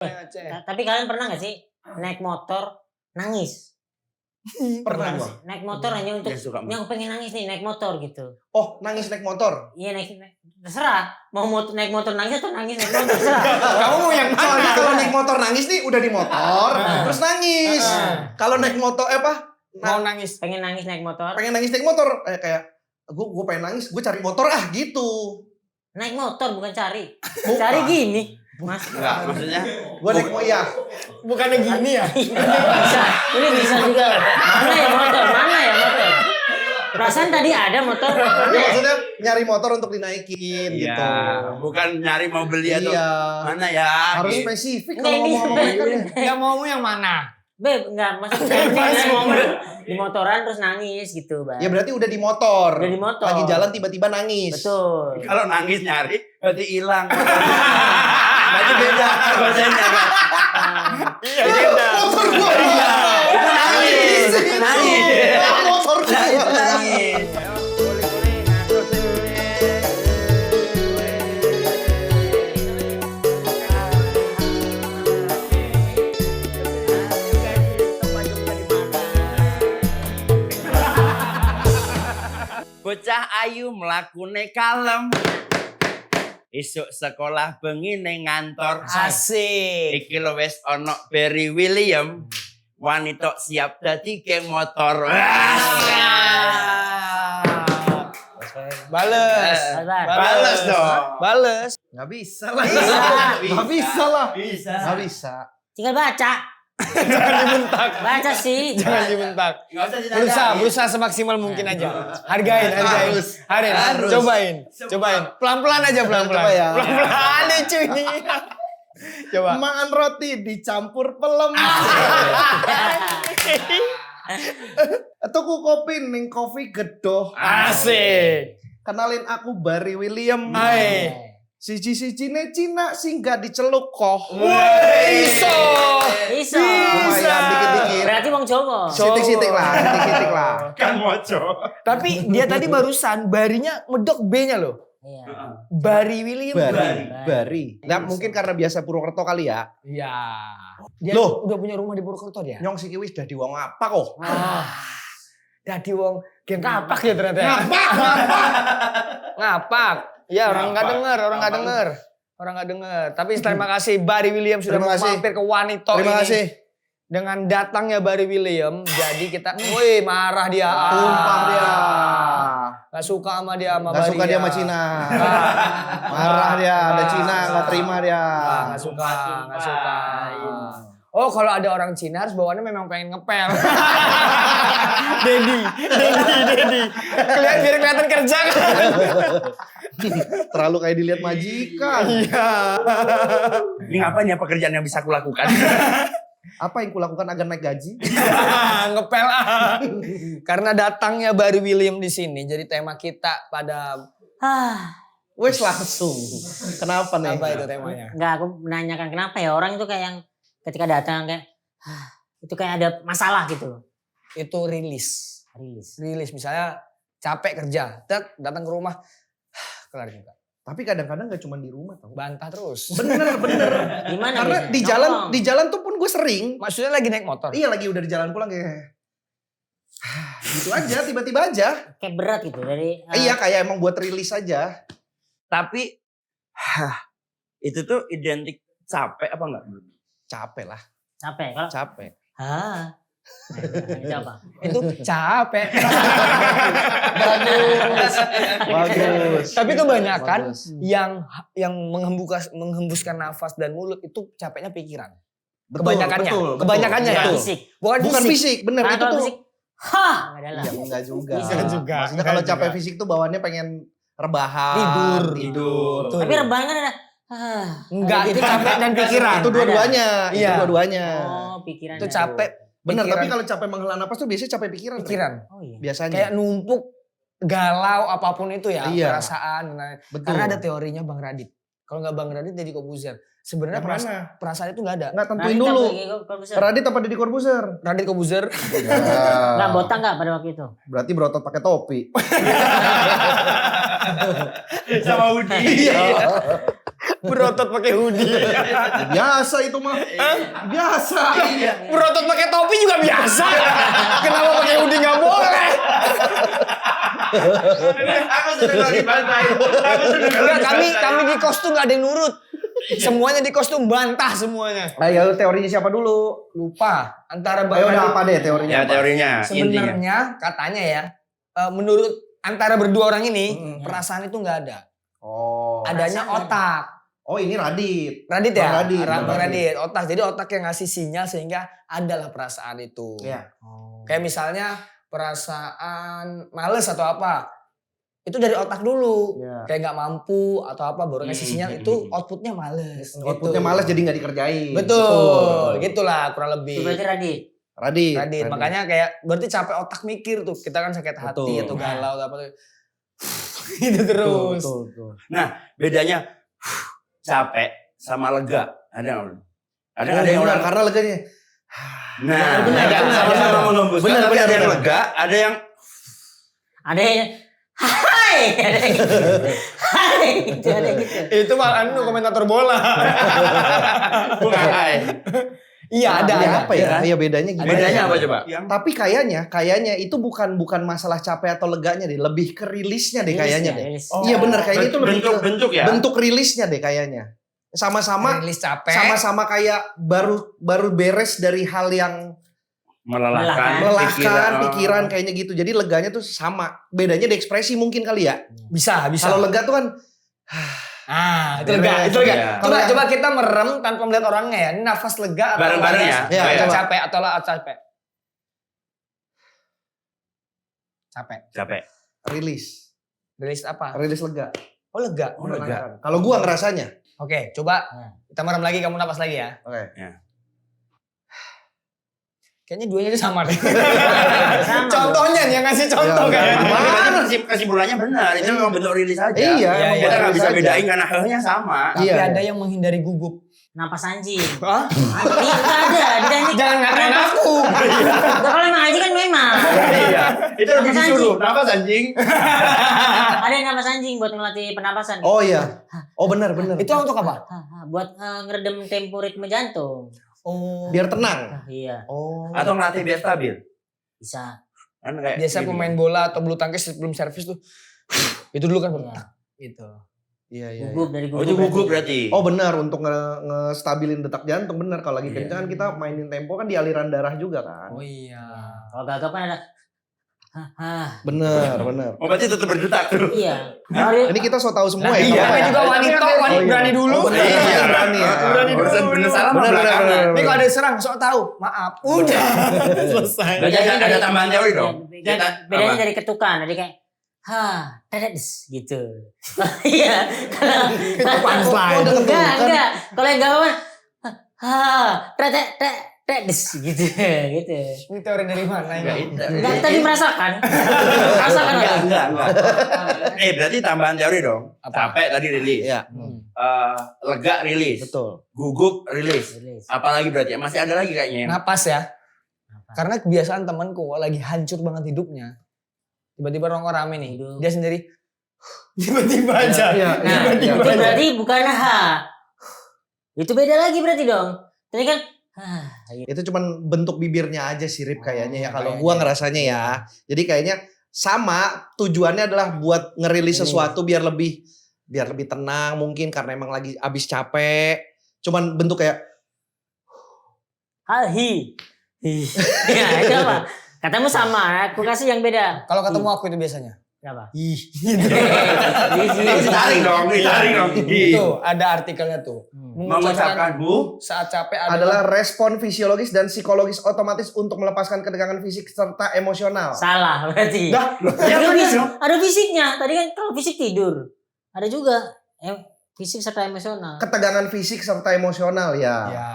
Tapi kalian pernah gak sih naik motor nangis? Pernah gua. Naik motor hanya untuk Dia suka yang pengen nangis nih naik motor gitu. Oh, nangis naik motor. Iya naik terserah mau naik motor nangis atau nangis naik motor terserah. Kamu mau yang mana? Soalnya kalau naik motor nangis nih udah di motor, terus nangis. Kalau naik motor Mau nangis. Pengen nangis naik motor. pengen nangis naik motor kayak gue pengen nangis, gue cari motor gitu. Naik motor bukan cari. Cari gini. Mas. Enggak, maksudnya Gue naik iya. Bukannya gini ya? Bisa. Ini bisa juga. Mana ya motor? Mana ya motor? Perasaan tadi ada motor. Ya, maksudnya nyari motor untuk dinaikin iya, gitu. bukan nyari mau beli atau Iya. mana ya. Harus gitu. spesifik Enggak, kalau ini ngomong sama mereka nih. Yang mau yang mana? Beb, enggak maksudnya di motoran terus nangis gitu, Bang. Ya berarti udah di motor. Udah di motor. Lagi jalan tiba-tiba nangis. Betul. Kalau nangis nyari berarti hilang. Berarti beda bahasanya kan. Iya, Itu motor gua. Iya, itu nangis. Nangis. Motor Nah, gua. itu nangis. Bocah ayu mlakune kalem. Isuk sekolah bengi ning ngantor. Asik. Iki lho wis ana Barry William. Wanita siap dadi geng motor. Bales. Bales dong. Bales. Nggak bisa lah. Nggak bisa lah. Nggak bisa. Tinggal baca. Jangan dibentak. Baca sih. Jangan dibentak. Enggak usah ditanya. Berusaha semaksimal mungkin aja. Hargain. Harus. Cobain. Pelan-pelan aja, pelan-pelan. Coba ya. Pelan-pelan deh cuy ini. Coba. Makan roti dicampur pelem. Tuku kopi ning kopi gedoh. Asik. Kenalin aku Barry William. Hai. Siji-sijine Cina sing gak diceluk koh. Iso. Bisa. Lumayan dikit-dikit. Berarti wong Jawa. Sitik-sitik lah. Kan moco. Tapi dia tadi barusan barinya medok B-nya loh. Iya. Barry William. Bari. Nah, mungkin karena biasa Purwokerto kali ya. Iya. Dia Loh. udah punya rumah di Purwokerto dia. Nyong si Kiwis dadi wong apa kok? Jadi wong geng kapak ya ternyata. Ngapak. Ya orang nggak denger, orang nggak denger. Tapi terima kasih Barry William sudah Terima kasih. mampir ke Wanito Terima ini. kasih. Dengan datangnya Barry William, jadi kita, woi marah dia. Tumpah dia. Gak suka sama dia sama Gak Barry suka dia sama Cina. Marah dia, ada Cina gak terima dia. Gak suka. Oh kalau ada orang Cina harus bawaannya memang pengen ngepel. Dedi. Biar kelihatan kerja kan. Terlalu kayak dilihat majikan. Iya. Ini ngapain ya pekerjaan yang bisa kulakukan? Apa yang kulakukan agar naik gaji? Ngepel. Karena datangnya Barry William di sini, jadi tema kita pada Wes langsung. Kenapa nih? apa itu temanya? Enggak, aku menanyakan kenapa ya orang itu kayak yang ketika datang kayak itu kayak ada masalah gitu. Itu rilis misalnya capek kerja, datang ke rumah, kelar juga. Tapi kadang-kadang gak cuma di rumah tau. Bantah terus. Bener. Gimana Karena biasanya? di jalan tuh pun gue sering. Maksudnya lagi naik motor. Iya lagi udah di jalan pulang kayak. Gitu aja tiba-tiba aja. Kayak berat gitu dari Iya kayak emang buat rilis aja. Tapi itu tuh identik capek apa enggak? Capek lah. capek kalau Capek. itu apa? Itu capek. Bagus. Tapi kebanyakan Bagus. yang menghembuskan nafas dan mulut itu capeknya pikiran. Betul, Kebanyakannya. betul. Kebanyakannya Bukan ya. fisik. Bukan fisik. Bener Karena itu kalau tuh. fisik, enggak ada lah. Ya enggak juga. Bisa juga, Maksudnya enggak kalau capek juga. fisik tuh bawaannya pengen rebahan. Tidur. Tapi rebahan kan ada Enggak, itu capek dan pikiran. Itu dua-duanya. Iya. Itu dua-duanya. Oh, pikiran. Itu capek. Bener, pikiran. tapi kalau capek menghela napas tuh biasanya capek pikiran. Rek. Pikiran. Oh iya. Biasanya. Kayak numpuk galau apapun itu ya, Iya. perasaan. Betul. Karena ada teorinya Bang Radit. Kalau nggak Bang Radit jadi Kobuzer. Sebenarnya Yang mana? perasaan itu nggak ada. Enggak tentuin dulu. Radit apa Deddy Corbuzier? Radit Kobuzer. Enggak botak enggak pada waktu itu? Berarti berotot pakai topi. Sama Udi. Iya. Berotot pakai hoodie. Biasa itu mah. Biasa. Berotot pakai topi juga biasa. Kenapa pakai hoodie nggak boleh? Aku sudah lagi bantai. Aku sudah Enggak, kami di kos tuh nggak ada yang nurut. Semuanya di kos tuh bantah semuanya. Ayo teorinya siapa dulu? Lupa antara Ayo udah apa deh teorinya? Ya apa? teorinya intinya. sebenarnya katanya ya menurut antara berdua orang ini perasaan itu nggak ada. Oh. Adanya Perasaan otak. Oh ini Radit. Radit ya? Bang Radit, Bang Bang Radit. Otak. Jadi otak yang ngasih sinyal sehingga adalah perasaan itu. Iya. Kayak misalnya perasaan males atau apa. Itu dari otak dulu. Iya. Kayak nggak mampu atau apa baru ngasih sinyal itu outputnya males. Outputnya gitu. malas jadi nggak dikerjain. Betul. Gitulah kurang Itu lebih. berarti Radit. Radit. Radit. Makanya kayak berarti capek otak mikir tuh. Kita kan sakit hati Betul. atau galau atau apa tuh. Gitu terus. Betul. Bedanya capek sama lega. Ada nggak? Ada Ada yang orang. karena leganya. Nah, Benar, ada benar, sama-sama benar. mengembuskan. Benar, Tapi benar, ada yang benar. lega, ada yang Ada yang hai, ada yang gitu. Hai, gitu, ada yang gitu. Itu mah anu komentator bola. bukan. Iya ada. Bedanya apa ya? Iya bedanya gimana? Bedanya ya? apa coba? Yang Tapi kayaknya itu bukan masalah capek atau leganya deh, lebih ke rilisnya deh kayaknya deh. Rilis. Iya benar kayaknya itu lebih ke bentuk ya. bentuk rilisnya deh kayaknya. Sama-sama Rilis capek. sama-sama kayak baru beres dari hal yang melelahkan melelahkan pikiran kayaknya gitu. Jadi leganya tuh sama. Bedanya di ekspresi mungkin kali ya. Bisa. Kalau lega tuh kan Itu lega, itu lega. Iya. Coba Kalau coba kita merem tanpa melihat orangnya ya. Ini nafas lega atau Bareng-bareng ya? nafas Iya, kita coba. capek atau lah capek. Capek. capek. rilis. Rilis apa? Rilis lega. Oh lega. Oh, lega. Kalau gua ngerasanya. Oke, coba kita merem lagi, kamu nafas lagi ya. Oke. Kayaknya duanya itu sama deh. Sama. Contohnya nih yang ngasih contoh Ya, kan. Mana kesimpulannya benar. Itu memang bentuk rilis aja. Iya, Iya, emang iya. Kita nggak rilis bisa aja. bedain karena hal-nya sama. Tapi Iya. ada yang menghindari gugup. Napas anjing. Hah? Anjing nggak ada. Di teknik. Jangan ngatain aku. Nggak, kalau emang anjing kan memang. Iya. Itu lebih Napas disuruh. anjing. Nafas anjing. Ada yang napas anjing buat ngelatih pernapasan. Oh iya. Oh benar. Itu untuk apa? Buat ngeredam tempo ritme jantung. Oh. Biar tenang. Iya, Oh. Atau ngelatih biar stabil. bisa. Kan kayak Biasa gini. pemain bola atau bulu tangkis sebelum servis tuh. Itu dulu kan Iya. gitu. Iya. Gugup dari Oh gugup. itu gugup berarti. Oh benar untuk ngestabilin detak jantung benar kalau lagi Iya. kencang kan kita mainin tempo kan di aliran darah juga kan. Oh iya. Kalau gagap kan ada. Benar. Oh berarti tetap berdetak tuh. Iya. Kalau dia- Ini kita so tahu semua ya. Iya, nggak apa-apa tapi ya? juga wanita, Oh, iya. berani dulu. Oh, benar. Iya. Berani ya. Berani dulu. Urusan bener salah mah Benar, benar, belakangan. benar. Ini kalau ada yang serang, sok tahu. Maaf. Udah. Selesai. Bedanya ada tambahan teori dong. Bedanya dari ketukan, jadi kayak tedes gitu. Iya, kalau Itu punchline. Oh, udah ketukan. enggak. Kalau yang gawain tedes gitu, gitu. Ini teori dari mana ini? Enggak, tadi merasakan. Merasakan Enggak. Berarti tambahan teori dong. Apa? Capek tadi rilis. Iya. Lega rilis. Betul. Gugup rilis. Apalagi berarti masih ada lagi kayaknya. Napas ya. Karena kebiasaan temanku lagi hancur banget hidupnya. Tiba-tiba nongkrong rame nih. Hidup. Dia sendiri tiba-tiba aja. Iya. Nah, Iya. itu berarti bukan Itu beda lagi berarti dong. Tadi kan Itu cuman bentuk bibirnya aja sih Rip kayaknya ya kalau kayaknya. gua ngerasanya ya. Jadi kayaknya sama tujuannya adalah buat ngerilis sesuatu biar lebih tenang mungkin karena emang lagi abis capek. Cuman bentuk kayak hi. Ya, itu apa? Katamu sama, aku kasih yang beda. Kalau ketemu aku itu biasanya. Apa? Ih. Ditarik dong. Itu ada artikelnya tuh. Mengucapkan saat capek adalah respon fisiologis dan psikologis otomatis untuk melepaskan ketegangan fisik serta emosional. Salah berarti. Dah, Ada fisiknya. Tadi kan kalau fisik tidur. Ada juga fisik serta emosional. ketegangan fisik serta emosional ya. Ya,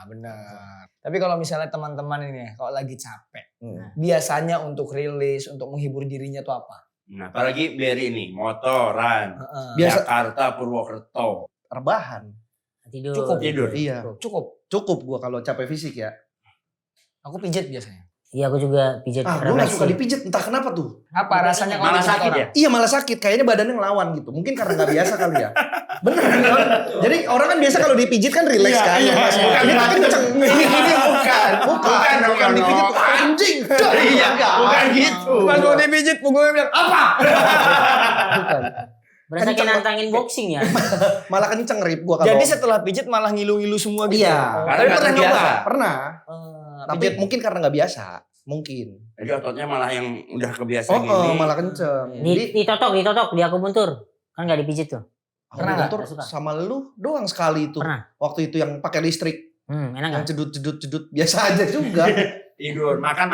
benar. Tapi kalau misalnya teman-teman ini ya, kalau lagi capek, Hmm. biasanya untuk rilis, untuk menghibur dirinya tuh apa? Nah, apalagi Berry ini, motoran, Biasa Jakarta, Purwokerto. rebahan. Tidur. Cukup. Tidur. Iya, Cukup. gua kalau capek fisik ya. Aku pijit biasanya. Iya, aku juga pijat Gua gak suka dipijit, entah kenapa tuh. Apa rasanya kalau Malah dipijit sakit orang? ya? Iya malah sakit, kayaknya badannya ngelawan gitu. Mungkin karena gak biasa kali ya. Bener kan? Jadi orang kan biasa kalau dipijit kan relax kan. Iya, Mas. iya. Bukan kita kenceng. Ini bukan. Bukan dipijit anjing. Iya, bukan gitu. Pas mau dipijit punggungnya bilang apa? Bukan. Berasa kayak nantangin boxing ya. Malah kenceng rib gua kalau. Jadi setelah pijit malah ngilu-ngilu semua gitu. Iya. Karena Tapi nggak pernah terbiasa. nyoba? Pernah. Tapi Pijit. mungkin karena nggak biasa. Mungkin. Jadi ototnya malah yang udah kebiasaan Oh, gini. malah kenceng. Jadi Ditotok, di akupuntur. Kan nggak dipijit tuh. pernah nggak? nggak Suka. sama lu doang sekali itu. Pernah. Waktu itu yang pakai listrik, Enak yang nggak? cedut biasa aja juga. Tidur, makan.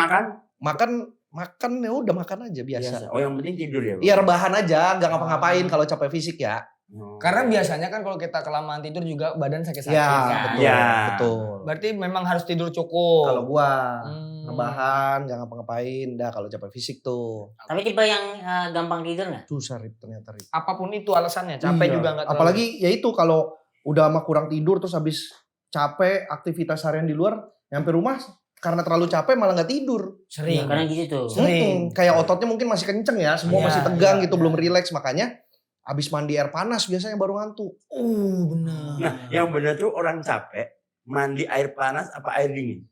makan ya udah makan aja biasa. Oh, yang penting tidur ya, Bang? Iya rebahan aja, nggak ngapa-ngapain kalau capek fisik ya. Oh. Karena biasanya kan kalau kita kelamaan tidur juga badan sakit-sakit. Iya, Ya. betul, Ya. betul. Berarti memang harus tidur cukup. Kalau gua Hmm. rebahan, nggak ngapa-ngapain, dah kalau capek fisik tuh. Tapi tipe yang gampang tidur nggak? Susah Rip, ternyata Rip. Apapun itu alasannya, capek Iya. juga nggak terlalu. Apalagi ya itu kalau udah sama kurang tidur terus habis capek aktivitas harian di luar, nyampe rumah karena terlalu capek malah nggak tidur. sering. Karena gitu tuh. Sering. Kayak ototnya mungkin masih kenceng ya, semua Iya, masih tegang iya, gitu, iya. belum rileks, makanya habis mandi air panas biasanya baru ngantuk. Benar. Nah, yang benar tuh orang capek mandi air panas apa air dingin?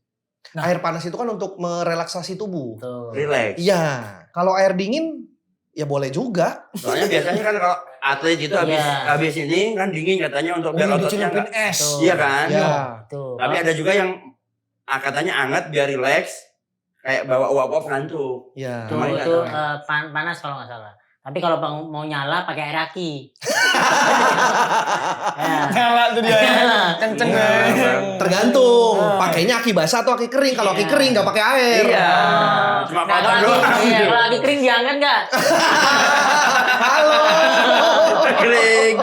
Nah. Air panas itu kan untuk merelaksasi tubuh. Tuh. Relax. Iya, kalau air dingin ya boleh juga. Soalnya biasanya kan kalau atlet itu habis Iya. habis ini kan dingin katanya untuk biar Biar ototnya dicelupin nggak- es. Tuh. Iya kan? Ya. Tuh. Tapi ada juga yang katanya hangat biar relax, kayak bawa uap-uap ngantuk. Ya. Tuh, Kemarin itu nggak panas kalau nggak salah. Tapi kalau mau nyala pakai air aki. Ya. Nyala tuh dia. Kenceng Iya. banget. Tergantung, pakainya aki basah atau aki kering. Kalau aki Iya. kering nggak pakai air. Iya. Cuma Nah, kotor doang. iya, kalau aki kering diangkat nggak? Halo. Kering.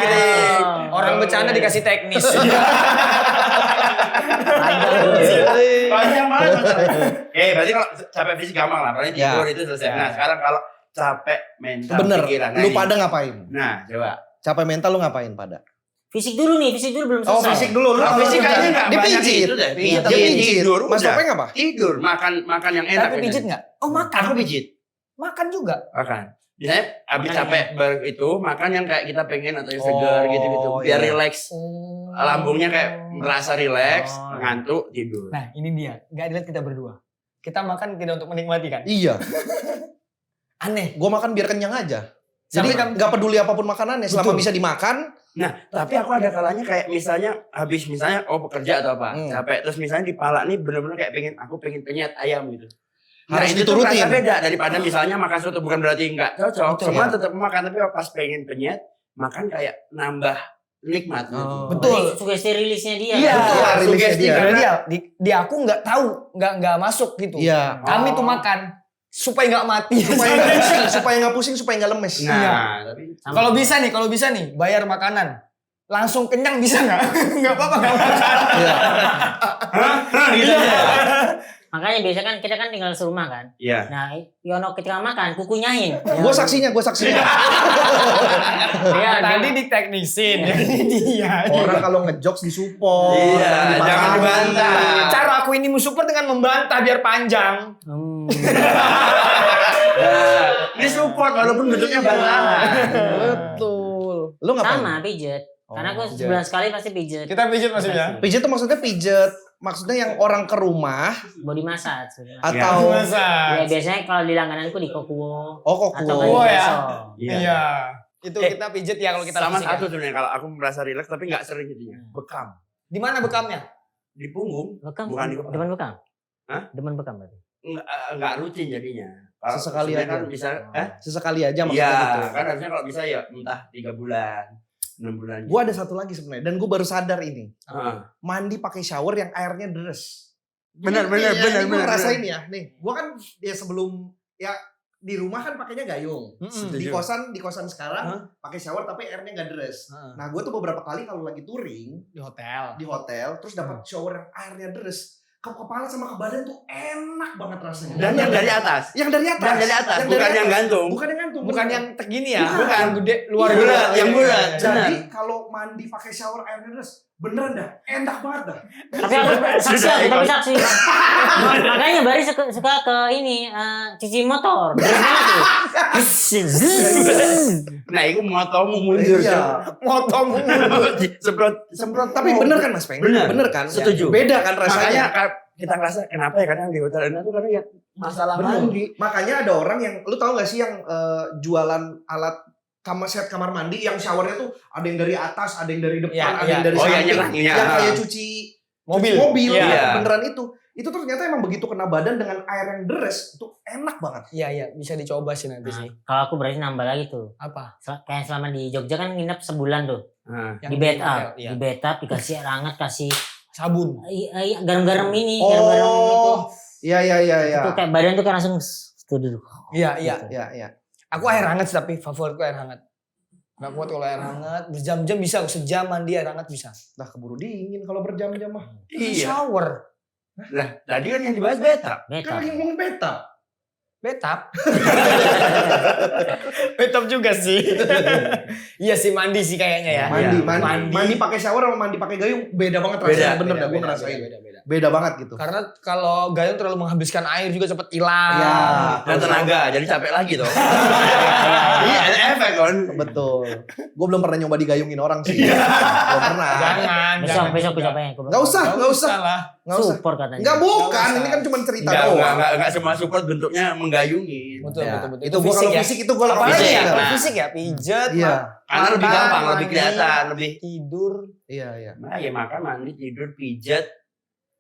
Orang bercanda dikasih teknis. Panjang banget masalahnya. Berarti kalau capek fisik gampang lah, paling Ya. tidur itu selesai. Nah, sekarang kalau capek mental Bener, pikiran. Nah, lu ini. pada ngapain? Nah, coba. Capek mental lu ngapain pada? Fisik dulu belum selesai. Oh fisik dulu, lu Kalau kalau fisik kayaknya nggak banyak dipijit. itu deh. Iya, Tapi Dipijit. tidur, Mas udah. Topeng apa? Tidur, makan yang enak. Tapi pijit nggak? Oh makan. Aku pijit. Makan juga. Makan. Biasanya habis Makan capek itu makan yang kayak kita pengen atau yang segar Oh, gitu-gitu. Biar iya. relax. Lambungnya kayak merasa relax, Oh. ngantuk, tidur. Nah ini dia. Nggak dilihat kita berdua. Kita makan tidak untuk menikmati kan? Iya, Aneh. gua makan biar kenyang aja. Jadi Sampai kan- nggak peduli apapun makanannya, selama Betul. bisa dimakan. Nah, tapi aku ada kalanya kayak misalnya habis bekerja atau apa, capek terus misalnya di pala nih bener-bener kayak aku pengen penyet ayam gitu. Harus itu tuh diturutin. rasa beda daripada misalnya makan soto, bukan berarti nggak cocok. Betul, Semua ya. tetap makan, tapi pas pengen penyet makan kayak nambah nikmat gitu. Oh. Betul. Sugesti rilisnya dia. Iya, Betul, rilisnya sugesti dia. Karena karena di aku nggak tahu, nggak masuk gitu. Iya. Kami Oh. tuh makan supaya nggak mati. Supaya nggak pusing, supaya nggak pusing, supaya nggak lemes. nah, tapi Kalau bisa nih, bayar makanan. Langsung kenyang bisa nggak? Nggak apa-apa nggak makan. Iya. gitu ya. Makanya biasa kan kita kan tinggal serumah kan. Iya. Nah, Yono ketika makan kukunyain. Gue saksinya. Iya, Tadi diteknisin. Ini dia. Orang kalau ngejokes disupport. Iya, jangan dibantah. Cara aku ini mensupport dengan membantah biar panjang. Nah, ini support walaupun bentuknya bantahan. Betul. Lu ngapain? Sama pijet. Karena aku pijet. sebulan sekali pasti pijet. Kita pijit maksudnya. Pijet tuh maksudnya pijet. Maksudnya yang orang ke rumah Body massage. atau Ya biasanya kalau di langgananku di Kokuwo oh atau kok di Oh, ya. Peso. Iya. Itu kita pijit ya kalau kita Sama fisik satu ya. sebenarnya kalau aku merasa rileks tapi nggak sering jadinya. Bekam Di mana bekamnya? di punggung, Bekam. Bukan di kepala. Depan bekam. Hah? Depan bekam berarti. nggak rutin jadinya. Kalau Sesekali sebenarnya aja. kan bisa, sesekali aja Iya, maksudnya gitu. kan harusnya kalau bisa ya entah 3 bulan, 6 bulan. Gue ada satu lagi sebenarnya dan gue baru sadar ini. Heeh. Mandi pakai shower yang airnya deres. Benar, Ini benar, ya, benar, ini gue benar, rasain ya. Nih, gue kan ya sebelum ya di rumah kan pakainya gayung. Di kosan sekarang pakai shower tapi airnya nggak deres. Nah, gue tuh beberapa kali kalau lagi touring Di hotel. di hotel terus dapat shower yang airnya deres, ke kepala sama ke badan tuh enak banget rasanya. Dan yang dari atas. Yang dari atas. Dan dari atas, Yang bukan dari yang atas. gantung. Bukan yang gantung. Bukan yang tegini ya? Bukan. Yang gede luar Yang bulat, yang bulat. Jadi kalau mandi pakai shower airnya deres, beneran dah, enak banget dah. Tapi aku saksi aku, tapi saksi. Makanya Bari suka ke ini cuci motor. Dari mana tuh? Nah, itu motomu mundur. Iya. Motomu. Semprot. Tapi bener kan Mas Peng? Bener. kan? Setuju. Beda kan Makanya rasanya. kita ngerasa kenapa ya kadang di hotel itu karena ya masalah Bener. mandi. Makanya ada orang yang, lu tahu gak sih yang jualan alat set kamar mandi yang showernya tuh ada yang dari atas, ada yang dari depan, Iya, ada iya. yang dari Oh, iya, samping, nyerang, iya. yang kayak cuci Mobil. Iya. beneran itu. Itu ternyata emang begitu kena badan dengan air yang deres itu enak banget. Iya, bisa dicoba sih nanti sih. Kalau aku berarti nambah lagi tuh. Apa? Kayak selama di Jogja kan nginep sebulan tuh. Nah, Di bed up, Iya. di bed up dikasih air hangat, kasih Sabun. garam-garam ini, garam-garam itu. Iya. Itu kayak badan tuh kan langsung tuh duduk. Iya. Iya. Aku air hangat sih, tapi favoritku air hangat. Gak kuat kalau air hangat, berjam-jam bisa, sejam mandi air hangat bisa. Nah keburu dingin kalau berjam-jam mah. iya. Shower. Nah, tadi kan yang dibahas beta. Bed Kan up. lagi ngomong beta. Betap. Betap juga sih. Iya sih mandi sih kayaknya ya. Mandi pakai shower sama mandi pakai gayung beda banget rasanya. Bener dah gue ngerasain. Beda banget gitu. Karena kalau gayung terlalu menghabiskan air juga cepet hilang. Iya. Dan tenaga, jadi capek lagi toh. Iya, ada efek kan. Betul. Gue belum pernah nyoba digayungin orang sih. Belum pernah. Jangan. Besok pengen. Nggak usah lah. Nggak usah. Support katanya. Nggak bukan, Nggak usah. ini kan cuma cerita doang. Enggak semua support bentuknya menggayungi. Betul. Ya, itu gua kalau fisik itu gua Apalagi fisik ya? ya. Kalau fisik ya pijet. Iya. Karena lebih makan, gampang, lebih mandi, kelihatan, lebih. tidur. Iya. Nah, ya makan, mandi, tidur, pijat,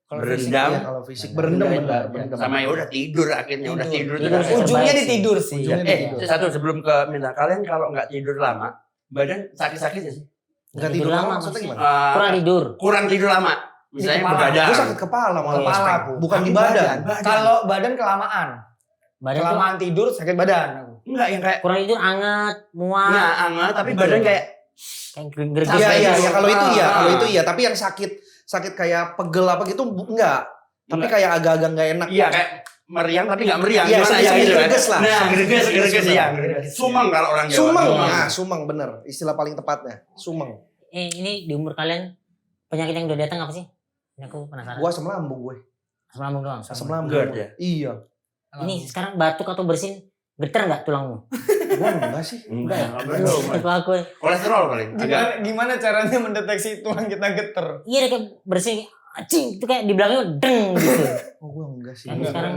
Kalau berendam. Iya, kalau fisik berendam benar. Sama ya udah tidur akhirnya, udah tidur. Tidur Udah. sih. Ujungnya Terbaik di tidur sih. Ujungnya di tidur. Satu sebelum ke minta kalian kalau nggak tidur lama, badan sakit-sakit ya sih? Nggak tidur lama maksudnya gimana? Kurang tidur. Kurang tidur lama. Misalnya kepala. begadang. Gue sakit kepala malah. Kepala Mas. aku. Bukan di Aku badan. Kalau badan kelamaan. Badan tuh Kelamaan tidur sakit badan aku. Enggak yang kayak kurang tidur anget, mual. nah hangat tapi badan kayak Kayak gerges. Iya, kalau itu iya, Ah. kalau itu iya. Tapi yang sakit kayak pegel apa gitu enggak. Tapi Enggak. kayak agak-agak nggak enak. iya kayak meriang tapi nggak meriang. Iya, Gimana ya sedikit gitu kan? greges lah. Nah, greges ya. Greges. Sumeng kalau orang Jawa. Sumeng, nah sumeng bener. Istilah paling tepatnya, sumeng. Ini di umur kalian penyakit yang udah datang apa sih? Ini aku penasaran. Gua asam lambung gue. Asam lambung doang. Asam lambung. GERD ya? Iya. Ini sekarang batuk atau bersin getar nggak tulangmu? Gua enggak sih. Enggak ya. Itu aku. Kolesterol paling. Agak Gimana caranya mendeteksi tulang kita geter? Iya deh kayak bersin. Acing itu kayak di belakangnya deng gitu. Oh, gua enggak sih. Tapi sekarang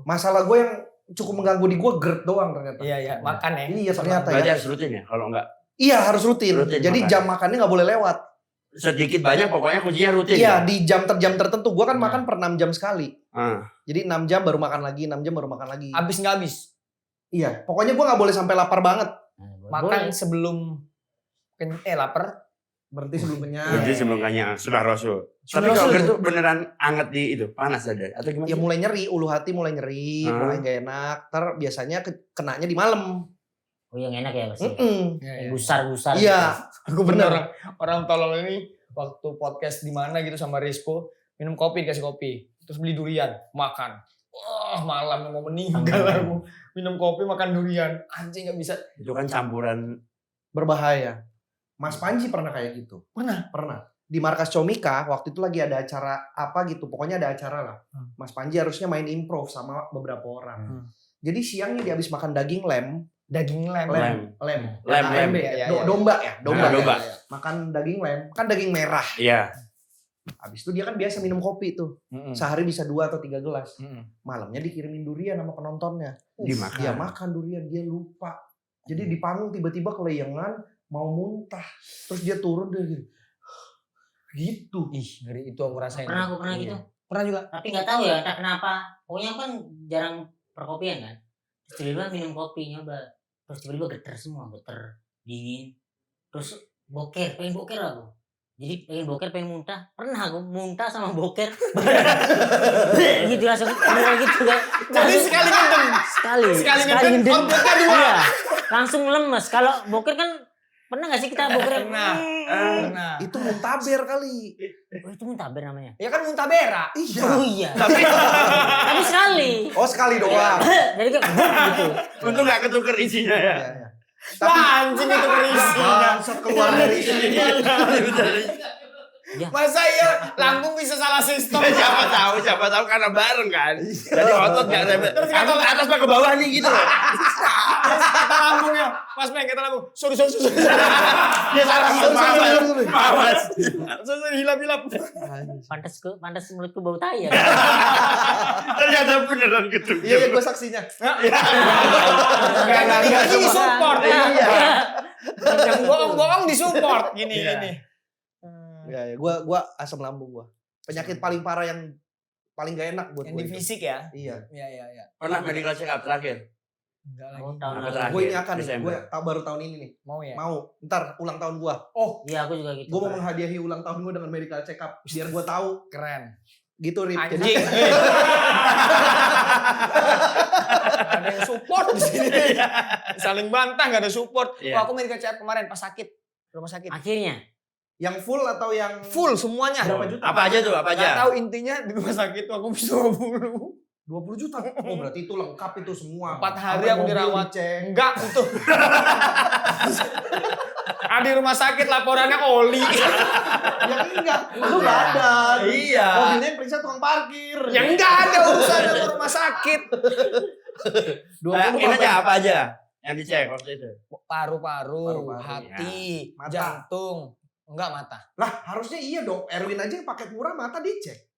Masalah gue yang cukup mengganggu di gue GERD doang ternyata. Iya, makan ya. Iya ternyata berarti ya. harus rutin ya. Kalau enggak Iya harus rutin. Rutin Jadi makan. jam makannya nggak boleh lewat. sedikit banyak pokoknya kuncinya rutin. Iya ya? di jam tertentu. Gue kan makan per 6 jam sekali. Ah. Jadi 6 jam baru makan lagi, 6 jam baru makan lagi. Habis nggak habis? Iya. Pokoknya gue nggak boleh sampai lapar banget. Makan sebelum lapar. Berhenti sebelum kenyang. Jadi sebelum kenyang sudah rasul. Sudah Tapi kalau rasul. itu beneran anget di itu panas ada atau gimana? Ya sih? mulai nyeri, ulu hati mulai nyeri, mulai gak enak. Ntar biasanya kenanya di malam. Oh yang enak ya pasti. Gusar-gusar. Iya. Aku bener orang tolol ini waktu podcast di mana gitu sama Rispo minum kopi dikasih kopi terus beli durian makan. Wah malam mau meninggal aku minum kopi makan durian anjing nggak bisa. Itu kan campuran. Berbahaya. Mas Panji pernah kayak gitu? Pernah. Di markas Comika waktu itu lagi ada acara apa gitu. Pokoknya ada acara lah. Mas Panji harusnya main improv sama beberapa orang. Jadi siangnya dia habis makan daging lem. Daging lem. Lem. AMB ya. Ya. Domba ya. Domba. Domba. Makan daging lem. Kan daging merah. Iya. Habis itu dia kan biasa minum kopi tuh. Sehari bisa 2 atau 3 gelas. Malamnya dikirimin durian sama penontonnya. Dimakan. Dia makan durian, dia lupa. Jadi di panggung tiba-tiba kelayangan mau muntah. Terus dia turun dia gitu. Gitu. Ih ngeri itu aku rasain. Pernah aku pernah gitu. Pernah juga. Tapi nggak tahu ya entah kenapa. Pokoknya aku kan jarang perkopian kan. Terus tiba-tiba minum kopi nyoba. Terus tiba-tiba geter semua, geter dingin. Terus pengen boker aku. Jadi pengen boker, pengen muntah. Pernah aku muntah sama boker. Gitu langsung gitu kan. Jadi sekali ngendem. Sekali ngendem, outputnya 2. Iya. Langsung lemes. Kalau boker kan pernah nggak sih kita boker? Pernah. Itu muntaber kali. Oh, itu muntaber namanya. Ya kan muntah berak. Iya. Oh iya. Tapi Tapi sekali. Oh sekali doang. Jadi kayak gitu. untung nggak ketuker isinya ya. Iya, iya. Wah, anjing itu berisinya. Bangsat keluar dari sini. Masa iya lambung bisa salah sistem? siapa tahu karena bareng kan. Jadi otot nggak rembet. Terus kamu ke atas ke bawah nih gitu. Kata lambungnya, Mas Meng kata lambung, sorry. Dia salah mawas. Sorry, hilap. Pantas mulutku bau tai ya. Ternyata beneran gitu. Iya, gue saksinya. Enggak disupport. Iya. Yang bohong disupport gini. Ya, gua asam lambung gua. Penyakit paling parah yang paling gak enak buat Yang gue. di fisik ya? Iya. Iya. Pernah medical check up terakhir? Enggak Oh, lagi. tahun Apa lalu. terakhir? Gue ini akan nih, Desember. gue baru tahun ini nih. Mau ya? Mau, ntar ulang tahun gua. Iya, aku juga gitu. Gue mau menghadiahi ulang tahun gue dengan medical check up biar gue tahu Keren. gitu Rip. Jadi Anjing. Ada yang support di sini. Saling bantah nggak ada support. Iya. Wah, aku medical check up kemarin pas sakit. Rumah sakit. Akhirnya. yang full atau yang Full semuanya. Berapa juta? Apa aja tuh? Apa Gak aja? tahu intinya di rumah sakit tuh aku bisa 20. 20 juta? Oh berarti itu lengkap itu semua. 4 hari Sampai aku mobil dirawat. dicek. Enggak itu. Di rumah sakit laporannya oli. Ya enggak, lu badan. Iya. Mobilnya yang periksa tukang parkir. Yang enggak ada urusan sama rumah sakit. 20 Ini aja apa aja yang dicek waktu itu? Paru-paru, Paru-paru, hati, Mata. jantung. Enggak mata. Lah harusnya iya dong. Erwin aja yang paket murah mata dicek.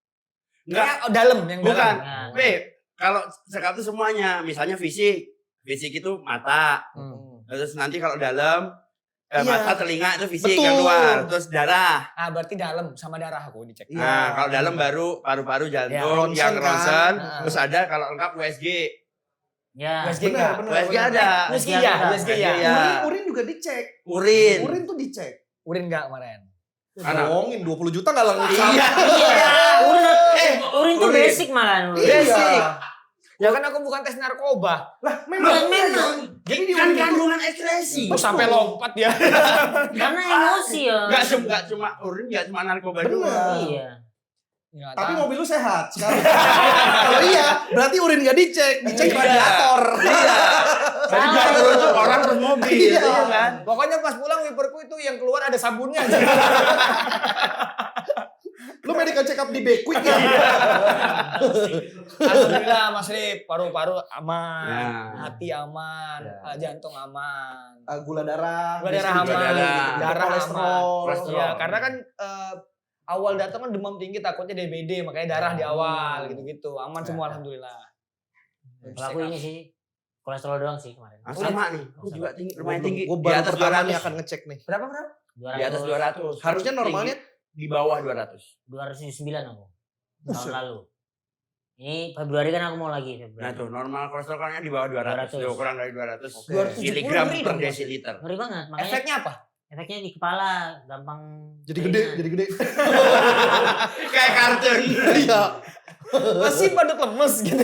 Enggak. Kayak dalam yang Bukan. dalam. Nah, Kalau sekap itu semuanya, misalnya fisik itu mata. Hmm. Terus nanti kalau dalam Iya. mata, telinga itu fisik Betul. yang luar. Terus darah. Ah berarti dalam sama darah aku dicek. Iya. Nah, kalau dalam baru paru-paru, jantung, ronsen yang kan. ronsen. Nah. Terus ada kalau lengkap USG. ya. USG Benar, enggak? benar. USG ada. USG ya, USG ya. Iya. Urin juga dicek. Urin. Urin tuh dicek. Urin enggak kemarin? Anak. Bohongin 20 juta enggak langsung. Iya. Urin tuh urin. basic malah. Basic. Ya kan aku bukan tes narkoba. Lah memang. Jadi di Kan urin itu kandungan ekskresi. Mau sampai lompat ya. Karena emosi ya. Enggak cuma urin, enggak cuma narkoba Bener. doang. Iya. Nggak tapi tahu. mobil lu sehat sekarang. Kalau iya, berarti urin gak dicek, dicek Iya. radiator. Iya. Tadi Salah. jatuh itu orang terus mobil, Iya. iya kan? Pokoknya pas pulang wiperku itu yang keluar ada sabunnya. Lu medical check up di Bekwik ya? Alhamdulillah Mas Rip, paru-paru aman, Nah. hati aman, Ya. jantung aman. Gula darah, Gula darah listrik, aman, darah kolesterol. Kolesterol. Ya, karena kan awal datang kan demam tinggi takutnya DBD makanya darah di awal gitu-gitu. Aman semua alhamdulillah. Kalau aku ini sih kolesterol doang sih kemarin. Ah, sama nih, aku juga tinggi, lumayan tinggi. Gue Di baru atas pertama nih 200. akan ngecek nih. Berapa? Di atas 200. Harusnya normalnya di bawah 200. 209 aku. Tahun Buset. lalu. Ini Februari kan aku mau lagi Nah Februari. tuh, normal kolesterol kan di bawah 200. 200. Tuh, kurang dari 200 Oke. 270 miligram ngeri per dong, Mas. desiliter. Ngeri banget, makanya Efeknya apa? efeknya di kepala gampang jadi gede, keringat. jadi gede. Kayak kartun. Iya. Masih badut lemes gitu.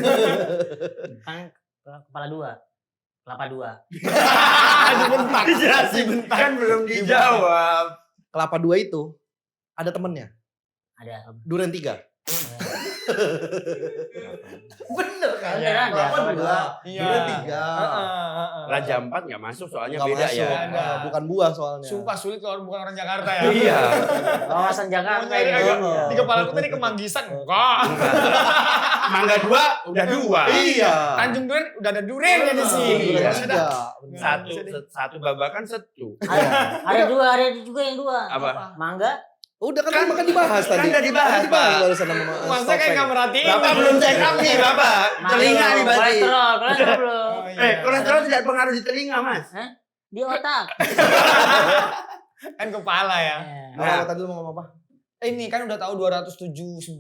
Kan kepala dua, kelapa dua. Dibentak. Kan belum dijawab. Kelapa 2 itu ada temennya, Ada. Duren 3. Bener kan? Iya, ada. Kelapa 2, Iya. Duren 3. Raja 4 nggak masuk soalnya Nggak beda masuk. ya. Ada. Bukan buah soalnya. Sumpah sulit kalau bukan orang Jakarta ya. Iya. Kawasan Mau Jakarta nyari ini. agak Iya. di kepala aku tadi kemanggisan enggak. Mangga 2 udah 2. Iya. Tanjung Duren udah ada durennya di sini. Iya. Iya. Satu babakan setu. Ada dua, ada juga yang dua. Apa? Mangga. Udah kan makan dibahas kan tadi. udah dibahas, Dibahas Pak. barusan sama Masa kayak nggak merhatiin. Bapak belum check up nih, Bapak. Telinga nih berarti. Kolesterol belum. Oh, iya. Kolesterol tidak pengaruh di telinga, Mas. Di otak. Kan kepala ya. Nah, tadi lu mau ngomong apa? Ini kan udah tahu 279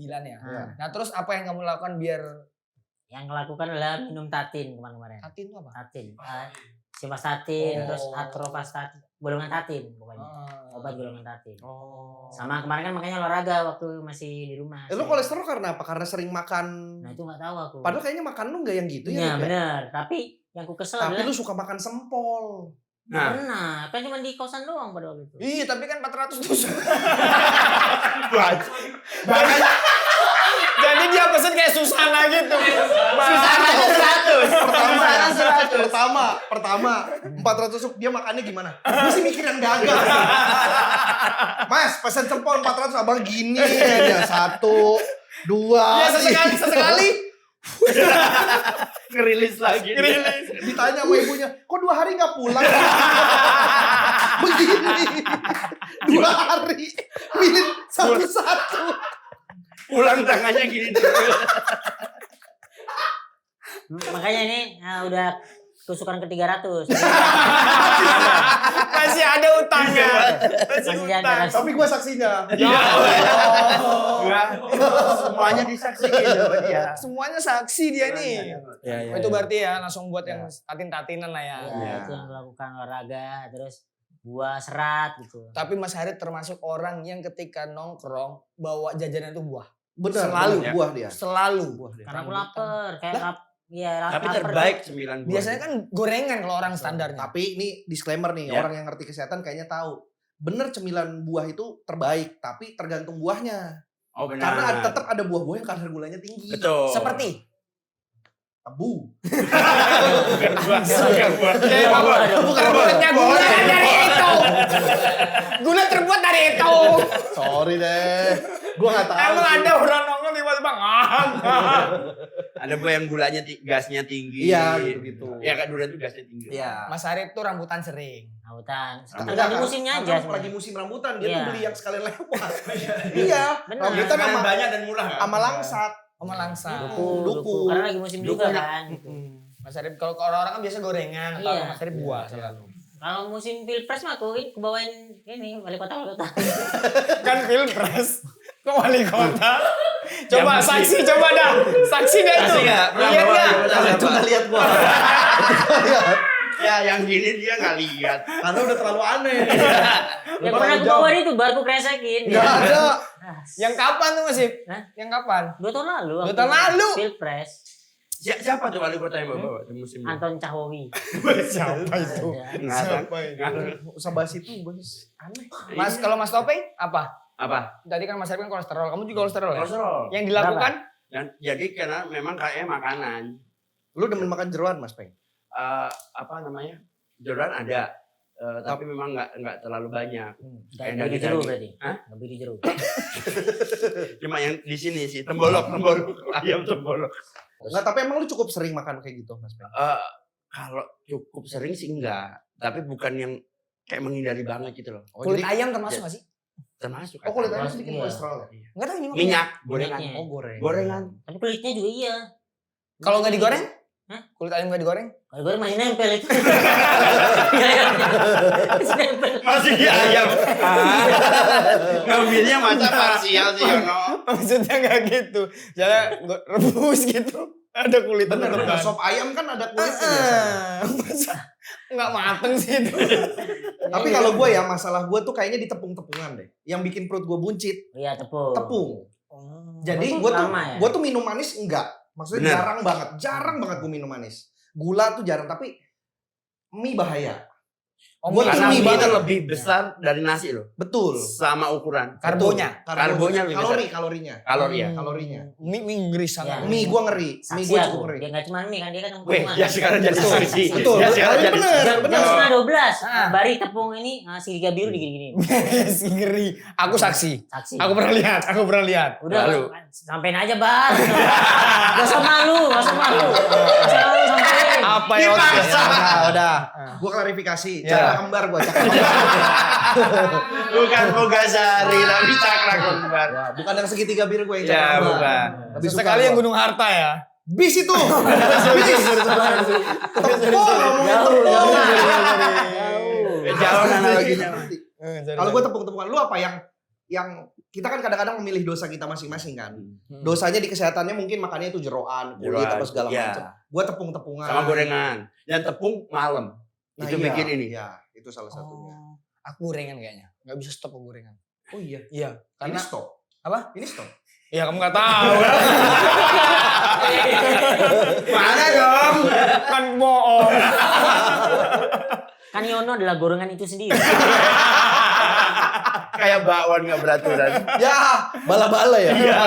ya. Iya. Nah, terus apa yang kamu lakukan biar Yang lakukan adalah minum tatin kemarin-kemarin. tatin itu apa? Tatin. Simvastatin, Oh. terus atrovastatin, golongan tatin pokoknya. Obat golongan tatin. Oh. Sama kemarin kan makanya olahraga waktu masih di rumah. Lu kolesterol karena apa? Karena sering makan. Nah itu nggak tahu aku. Padahal kayaknya makan lu nggak yang gitu Iya ya. Rip, ya? benar. Tapi yang ku kesel Tapi adalah lu suka makan sempol. Nah, pernah kan cuma di kosan doang pada waktu itu. Iya, tapi kan 400 tuh. makanya Jadi dia pesen kayak Susana gitu. Susana 100. Susana Pertama 400 sup dia makannya gimana? Mesti mikir yang dagang. Mas, pesan cepon 400 abang gini aja. 1, 2. Ya sesekali. Ngerilis lagi. Ditanya sama ibunya, kok 2 hari nggak pulang? Begini. 2 hari. Milih satu-satu. Pulang tangannya gini terus. Makanya ini udah tusukan ke 300. Masih ada utangnya. Masih Masih utang. ada. Tapi gue saksinya. Semuanya disaksikan sama dia. Semuanya saksi dia nih. Ya, Itu berarti ya langsung buat yang tatin-tatinan lah ya. Ya, itu yang melakukan olahraga, terus buah serat gitu. Tapi Mas Harit termasuk orang yang ketika nongkrong bawa jajanan itu buah. Benar, Selalu. buah dia. Selalu. Buah dia. Karena aku lapar, kayak Tapi lapar. terbaik 9 buah. Biasanya kan gorengan kalau orang standarnya. Tapi ini disclaimer nih, Ya. orang yang ngerti kesehatan kayaknya tahu. Bener cemilan buah itu terbaik, tapi tergantung buahnya. Oh benar. Karena tetap ada buah-buah yang kadar gulanya tinggi. Betul. Seperti Tebu. Bukan buah. bukan mulutnya gula dari itu. Gula terbuat dari itu. Sorry deh. Gua gak tahu. Emang sih. ada orang nongol tiba-tiba Ada buah yang gulanya gasnya tinggi. Iya, gitu-gitu. Ya kan durian itu gasnya tinggi. Iya. Mas Harit tuh rambutan sering. Rambutan. Rambutan. Tergantung musimnya aja. Karena sebenarnya. lagi musim rambutan, dia Iya. tuh beli yang sekalian lewat. Iya. Benar. Rambutan sama banyak dan murah kan? sama langsat. Oma langsa. Duku. Karena lagi musim Duku juga enak. kan. Gitu. Mas Harit kalau orang-orang kan biasa gorengan, kalau Iya. Mas Harit buah selalu. Kalau musim pilpres mah aku kebawain ini wali kota. Kan pilpres. Kok wali kota? Coba saksi coba dah. Saksi dah Saksi tuh. nggak? Lihat nggak? Itu nggak lihat gua. Ya yang gini dia nggak lihat. Karena udah terlalu aneh. Ya pernah aku bawain itu baru aku kresekin. Nggak ada. Yang kapan tuh Mas Ip? Hah? Yang kapan? 2 tahun lalu. 2 tahun lalu? Pilpres. Siapa tuh wali kota yang bawa di musim ini? Anton Cahowi. Siapa itu? Ada. Ngarang. Nggak usah bahas itu, Bos. Aneh. Mas kalau Mas Topeng apa? Apa? Tadi kan Mas Harit kan kolesterol, kamu juga kolesterol ya? Kolesterol. Yang dilakukan? Dan jadi karena memang kayaknya makanan. Lu demen makan jeroan, Mas Peng? Apa namanya? Jeroan ada. Tapi memang nggak terlalu banyak. Gak beli jeruk berarti. Hah? Gak beli jeruk. Cuma yang di sini sih tembolok ayam tembolok. Enggak, tapi emang lu cukup sering makan kayak gitu, Mas Peng? Kalau cukup sering sih enggak, tapi bukan yang kayak menghindari banget gitu loh. Oh, Kulit jadi ayam termasuk nggak sih? Termasuk. oh kulit ayam Iya. sedikit kolesterol ya? Enggak tahu ini mah. Minyak, gorengan. Minyaknya. Oh, goreng. Gorengan. Tapi kulitnya juga iya. Kalau nggak digoreng? Hah? Kulit ayam nggak digoreng? Kalau gue masih nempel itu. Masih nempel. Masih ayam. Ngambilnya macam parsial sih, Yono. Maksudnya nggak gitu. Saya rebus gitu. Ada kulit Bener, bener. Sop ayam kan ada kulitnya biasanya. Masa nggak mateng sih itu. Tapi kalau gue ya, masalah gue tuh kayaknya di tepung-tepungan deh. Yang bikin perut gue buncit, Iya tepung. tepung. Jadi Tepung gue tuh, lama ya? gue tuh minum manis enggak. Maksudnya Bener. jarang banget gue minum manis. Gula tuh jarang, tapi mie bahaya. Oh, Gua Karena mie mie itu banget. lebih besar dari nasi loh. Betul. Sama ukuran. Karbonya. Karbonya lebih Kalorinya. Kalori ya. Kalorinya. Mie Inggris Ya. sangat. Mie gue ngeri. Mie Saksi gue aku. cukup ngeri. Dia nggak cuma mie kan, dia kan Weh, tepungan. ya sekarang jadi Betul. saksi. Betul. Ya sekarang Tapi jadi bener. Jam bener. setengah 12. Ah. Bari tepung ini segitiga biru digini-gini. Si ngeri. Aku saksi. Saksi. Aku pernah lihat. Udah Lalu. sampein aja bar. Gak usah malu, gak usah malu. Gak usah malu sampein. Apa ya? Udah. Gue klarifikasi. Ya. Cara kembar gue. Bukan Bogasari, tapi Cakra Kembar. Ya, bukan yang segitiga biru gue yang Ya, cakra kembar. bukan. Lebih suka Sekali gua. yang Gunung Harta ya. Bis itu. Bis. Tepung. Jauh, jauh. Jauh analoginya. Kalau gue tepung-tepungan, lu apa yang kita kan kadang-kadang memilih dosa kita masing-masing kan. Dosanya di kesehatannya mungkin makannya itu jeroan, kulit apa segala Iya. macam. Gue tepung-tepungan. Sama gorengan. Dan tepung malam. Itu iya. bikin ini. Iya, itu salah satunya. Aku gorengan kayaknya. Nggak bisa stop aku gorengan. Oh iya. Iya. Ini Karena stop. apa? Ini stop. Ya kamu nggak tahu. Mana dong? Kan bohong. Kan Yono adalah gorengan itu sendiri. Kayak bakwan nggak beraturan. Ya, bala-bala ya. Iya.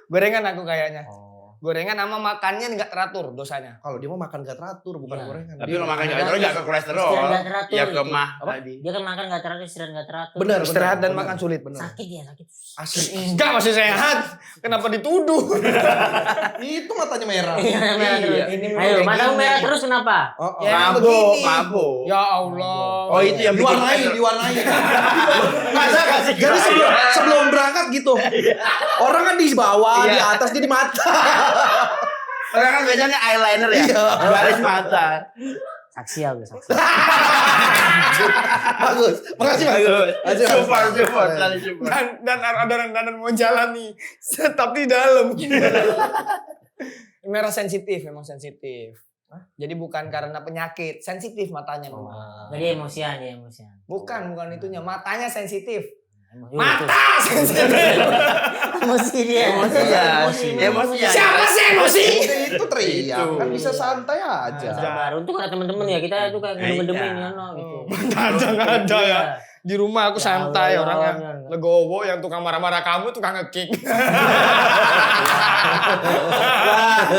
Gorengan aku kayaknya. Oh. Gorengan sama makannya nggak teratur dosanya. Kalau dia mau makan gak teratur, bukan Iya. gorengan. Tapi Dia- lo makan Ada gak nggak ke kolesterol. istirahat nggak teratur Ya ke itu. mah Apa? tadi. Dia kan makan nggak teratur, istirahat nggak teratur. Benar, Istirahat dan benar. makan sulit. Benar. Sakit ya, sakit. Asli. Enggak, masih sehat. Kenapa dituduh? Itu matanya merah. Iya, merah terus. Ini Ayo, kayak matamu gini. merah terus kenapa? Oh, oh. Ya, Mabuk, begini. mabuk. Ya Allah. Oh, itu yang bikin diwarnain. Masa kasih Jadi sebelum berangkat gitu. Orang kan di bawah, di Iya. atas, dia di mata. Orang kan biasanya eyeliner ya. Iya. Baris mata. Saksi aku, saksi. Bagus. Makasih, Mas. Bagus. Support, support. Iya. Saling support. Dan ada orang mau jalan nih. Tapi di dalam. Merah sensitif, memang sensitif. Jadi bukan karena penyakit, sensitif matanya memang. Jadi emosian, dia emosian. Bukan itunya, matanya sensitif. Emosi. Mata sensitif. Emosi dia. Emosi. Emosi. Siapa sih emosi? Itu teriak. Itu. Kan bisa santai aja. Sabar. Untung ada teman-teman ya, kita itu kayak ngedemin Iya. ya no gitu. Nggak ada ya. Di rumah aku Ya santai Allah, orangnya. ya Allah. Legowo yang tukang marah-marah kamu tukang nge-kick.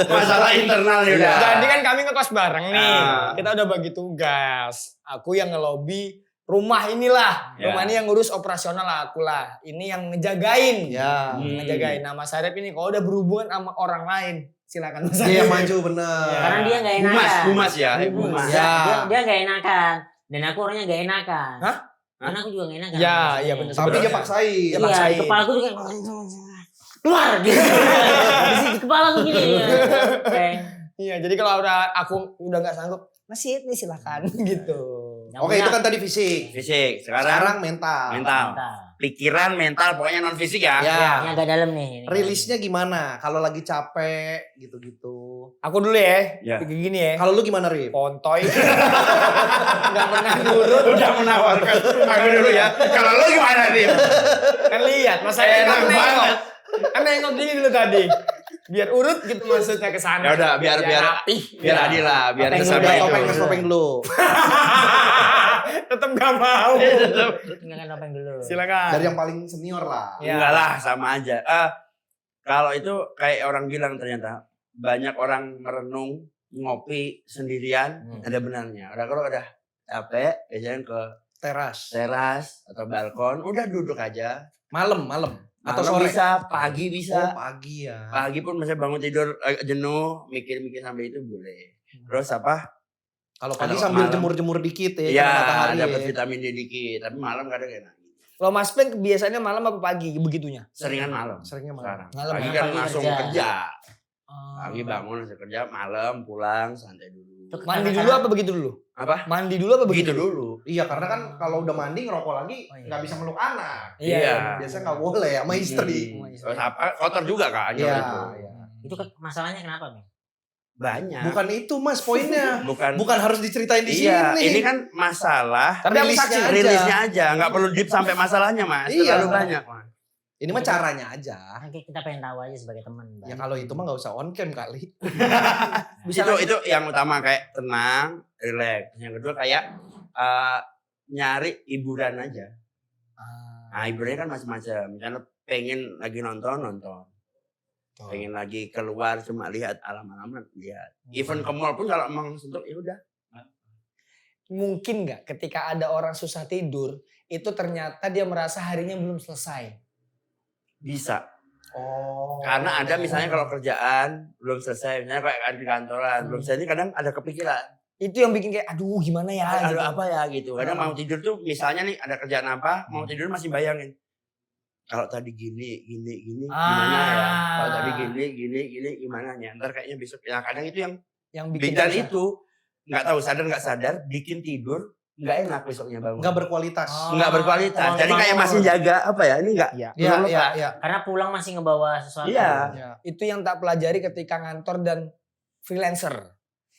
Masalah internal ya udah. Jadi kan kami ngekos bareng nih. Ah. Kita udah bagi tugas. Aku yang ngelobi rumah inilah. Ya. Rumah ini yang ngurus operasional aku lah. Ini yang ngejagain. Ya. Ngejagain. Nah Mas Arif ini kalau udah berhubungan sama orang lain, silakan Mas Dia Arif. maju bener. Karena dia nggak enakan. Humas ya. Humas. Ya. Dia nggak enakan. Dan aku orangnya nggak enakan. Hah? Karena aku juga nggak enakan. Ya, maksudnya. iya bener. Tapi dia Sebenarnya. paksain. Dia Iya, paksain. di kepala aku tuh kayak keluar gitu. Di kepala aku gini. Kayak Iya, jadi kalau udah aku udah nggak sanggup, masih ini silakan gitu. Oke, itu kan tadi fisik. Fisik. Sekarang Sekarang mental. mental. Pikiran, mental, pokoknya non fisik ya. Ya. Yang agak dalam nih. Rilisnya gimana? Kalau lagi capek gitu-gitu. Aku dulu ya, Ya. kayak gini ya. Kalau lu gimana, Rip? Pontoy. Nggak pernah nurut. Udah menawarkan. Aku dulu ya. Kalau lu gimana nih? Kan lihat, Mas Arif Enak kan nengok. banget. Kan nengok gini dulu tadi. Biar urut gitu maksudnya ke sana. Ya udah, biar rapih. biar adil lah, biar Topeng sama dulu, itu. Topeng, Mas, topeng dulu. Tetap gak mau. Tinggalkan topeng dulu. Silakan. Dari yang paling senior lah. Ya. Enggak lah, sama aja. Kalau itu kayak orang bilang ternyata banyak orang merenung ngopi sendirian ada benarnya. Udah kalau udah capek biasanya ke Teras. teras atau balkon, udah duduk aja. Malam. Atau Malam sore. bisa, pagi bisa. Oh, pagi ya. Pagi pun misalnya bangun tidur jenuh, mikir-mikir sampai itu boleh. Terus apa? Kalau pagi Kalau sambil malam. jemur-jemur dikit ya, Ya, kena matahari dapat ya. vitamin D dikit, tapi malam kadang enak. Lo Mas Pen biasanya malam apa pagi begitunya? Seringan malam. Seringnya malam. Sekarang. Malam, Pagi ya, kan pagi langsung kerja. kerja. Pagi bangun langsung kerja, malam pulang santai dulu. Itu Mandi kadang-kadang- dulu apa begitu dulu? Apa? Mandi dulu apa begitu? Begitu dulu. Iya, karena kan kalau udah mandi ngerokok lagi Oh, iya. nggak bisa meluk anak. Iya. Biasanya nggak boleh sama istri. Terus apa? Kotor juga kan? Iya. Itu. Iya. Itu masalahnya kenapa, Bang? Banyak. Bukan itu, Mas, poinnya. Bukan. Bukan harus diceritain di Iya, sini. ini kan masalah Tapi aku Rilisnya saksi. aja. rilisnya aja, nggak perlu deep sampai masalahnya, Mas. Iya. Terlalu banyak, Mas. Ini mah caranya aja. Oke, kita pengen tahu aja sebagai teman. Bang. Ya kalau itu mah nggak usah on cam kali. Itu yang utama kayak tenang, relax. Yang kedua kayak nyari hiburan aja. Nah, hiburannya kan macam-macam. Misalnya pengen lagi nonton. Pengen lagi keluar cuma lihat alam-alam, lihat. Even ke mall pun kalau emang suntuk ya udah. Mungkin nggak ketika ada orang susah tidur, itu ternyata dia merasa harinya belum selesai. Bisa. Oh. Karena ada misalnya kalau kerjaan belum selesai, misalnya kayak di kantoran belum selesai, ini kadang ada kepikiran. Itu yang bikin kayak aduh gimana ya Aduh gitu. apa ya gitu. Kadang mau tidur tuh misalnya nih ada kerjaan apa, mau tidur masih bayangin. Kalau tadi gini gimana ya? Kalau tadi gini gimana ya? Ntar kayaknya besok ya kadang itu yang bikin dan susah. itu nggak tahu sadar nggak sadar bikin tidur nggak enak besoknya bangun. Nggak berkualitas. Nggak berkualitas. Oh, Jadi kayak bangun. masih jaga apa ya? Ini nggak. Iya. Iya, belum iya, lepas. iya. Karena pulang masih ngebawa sesuatu. Iya. Ya. Itu yang tak pelajari ketika ngantor dan freelancer.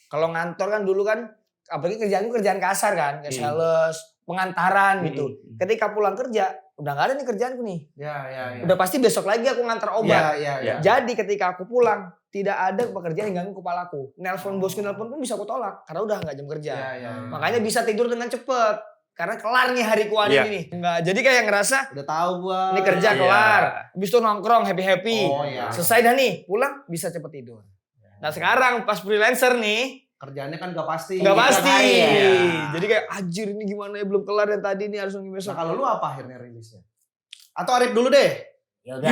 Kalau ngantor kan dulu kan apalagi kerjaanku kerjaan kasar kan, kayak sales, pengantaran gitu. Ketika pulang kerja, udah nggak ada nih kerjaanku nih. Ya. Udah pasti besok lagi aku ngantar obat. Ya. Jadi ketika aku pulang, tidak ada pekerjaan yang ganggu kepalaku. Nelpon bosku, nelpon pun bisa aku tolak karena udah nggak jam kerja. Ya. Makanya bisa tidur dengan cepet. karena kelar nih hari kuan Iya. ini nih. Enggak, jadi kayak ngerasa Udah tahu gua. ini kerja Iya. kelar, habis itu nongkrong happy-happy. Oh, iya. Selesai dah nih, pulang bisa cepet tidur. Nah sekarang pas freelancer nih, Kerjaannya kan gak pasti. nggak pasti. hari ya. Jadi kayak anjir ini gimana ya belum kelar dan tadi nih harus nunggu Nah, besok. kalau lu apa akhirnya rilisnya? Atau Arif dulu deh. Ya udah.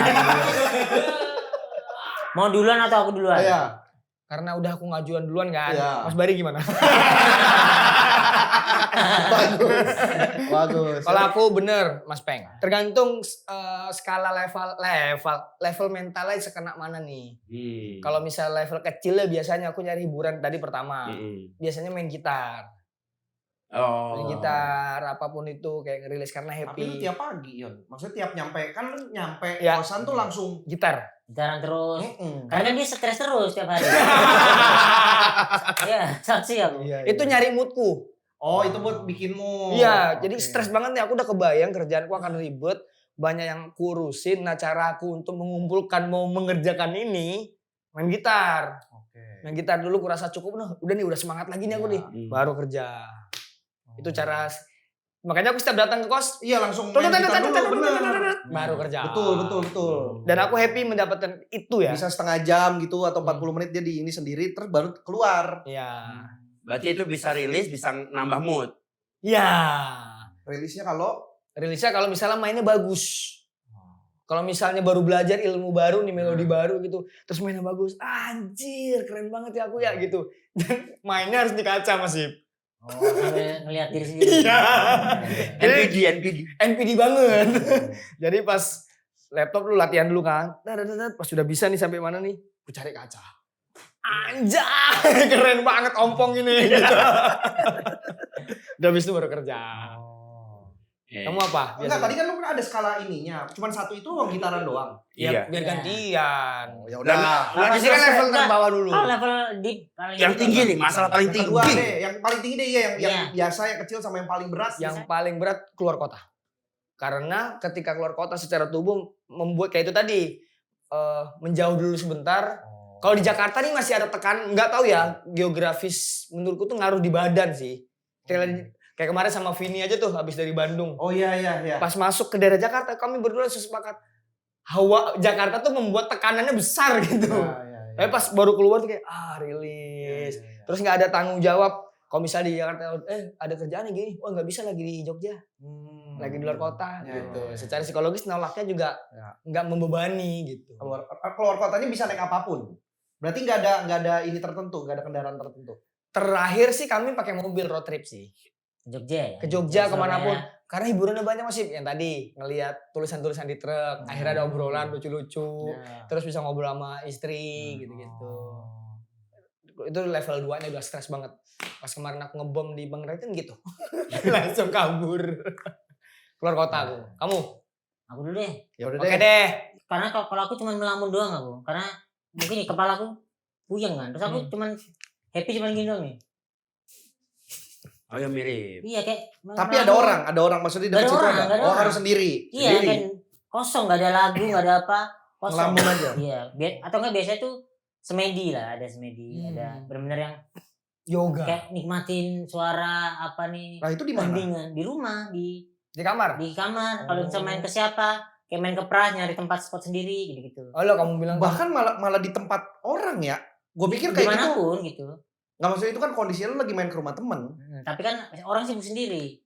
Mau duluan atau aku duluan? Iya. Karena udah aku ngajuan duluan kan. Iya. Mas Bari gimana? Bagus. Bagus. Kalau aku bener Mas Peng. Tergantung skala level mentalnya sekena mana nih. Kalau misal level kecil ya biasanya aku nyari hiburan tadi pertama. Biasanya main gitar. Main gitar apapun itu kayak ngerilis karena Tapi lu happy. tiap pagi, Yon. Maksudnya tiap nyampe, kan lu nyampe Ya. kosan tuh langsung. Gitar. Jalan terus. Mm-mm. Karena dia stres terus tiap hari. Iya, saksi aku. Itu nyari moodku. Oh, itu buat bikinmu. Iya, jadi Oke. stres banget nih. Aku udah kebayang kerjaanku akan ribet, banyak yang kurusin. Nah, cara aku untuk mengumpulkan mau mengerjakan ini main gitar. Oke. Main gitar dulu kurasa cukup nah. Udah nih, udah semangat lagi nih aku nih. Baru kerja. Itu cara makanya aku setiap datang ke kos Iya, langsung main gitar dulu, bener. baru kerja. Betul. Dan aku happy mendapatkan itu ya. Bisa setengah jam gitu atau 40 menit dia di ini sendiri terus baru keluar. Iya. Berarti itu bisa rilis, bisa nambah mood. Iya. Rilisnya kalau Rilisnya kalau misalnya mainnya bagus. Kalau misalnya baru belajar ilmu baru nih, melodi baru gitu, terus mainnya bagus, anjir keren banget ya aku ya gitu. Dan mainnya harus di kaca Mas Ip. Oh, sambil ngeliat diri sendiri. Iya. NPD. NPD banget. Jadi pas laptop lu latihan dulu kan, pas sudah bisa nih sampai mana nih, gue cari kaca. Anjay, keren banget ompong ini. Gitu. Udah habis itu baru kerja. Kamu apa? enggak, tadi kan lu kan ada skala ininya. Cuman satu itu lo gitaran doang. Iya. Biar gantian. Ya Dan Nah, di sini kan level terbawah dulu. Oh, level di paling yang tinggi nih, masalah paling Yang tinggi. kedua deh, yang paling tinggi deh ya, yang Iya. biasa, yang kecil sama yang paling berat. Yang paling berat keluar kota. Karena ketika keluar kota secara tubuh membuat kayak itu tadi menjauh dulu sebentar. Kalau di Jakarta nih masih ada tekanan, nggak tahu ya geografis menurutku tuh ngaruh di badan sih. Kayak kemarin sama Vini aja tuh habis dari Bandung. Oh iya. Pas masuk ke daerah Jakarta kami berdua sepakat hawa Jakarta tuh membuat tekanannya besar gitu. Iya. Tapi pas baru keluar tuh kayak rilis. Terus nggak ada tanggung jawab. Kalau misalnya di Jakarta ada kerjaan gini, wah nggak bisa lagi di Jogja, lagi di luar kota gitu. Secara psikologis nolaknya juga nggak membebani gitu. Keluar kotanya bisa naik apapun. Berarti nggak ada ini tertentu, nggak ada kendaraan tertentu. Terakhir sih kami pakai mobil road trip sih. Jogja ya? Ke Jogja kemanapun. Surabaya. Karena hiburannya banyak masih yang tadi ngelihat tulisan-tulisan di truk, akhirnya ada obrolan lucu-lucu, terus bisa ngobrol sama istri gitu-gitu. Itu level 2-nya udah stres banget. Pas kemarin aku ngebom di Bang Raiten gitu. Langsung kabur. Keluar kota aku. Kamu? Aku dulu deh. Ya udah Oke deh. Karena kalau aku cuma melamun doang aku. Karena mungkin nih kepala aku puyeng kan. Terus aku cuman happy cuman gini doang nih. Oh ya mirip. Iya kayak. Tapi ada orang maksudnya Nggak dekat ada situ orang, ada. nggak ada Oh orang. harus sendiri. Iya kan kosong, nggak ada lagu, nggak ada apa. Kosong. Ngelamun aja. Iya. Atau enggak biasanya tuh semedi lah, ada semedi, ada benar-benar yang Yoga. kayak nikmatin suara apa nih. Nah itu di mana? Mendingan di rumah, di kamar. Kalau bisa main ke siapa, kayak main ke pras nyari tempat spot sendiri gitu-gitu. Oh lo kamu bilang Bahkan malah di tempat orang ya. Gue pikir kayak gitu. Dimanapun gitu. Nggak maksudnya itu kan kondisinya lu lagi main ke rumah temen. Tapi kan orang sibuk sendiri.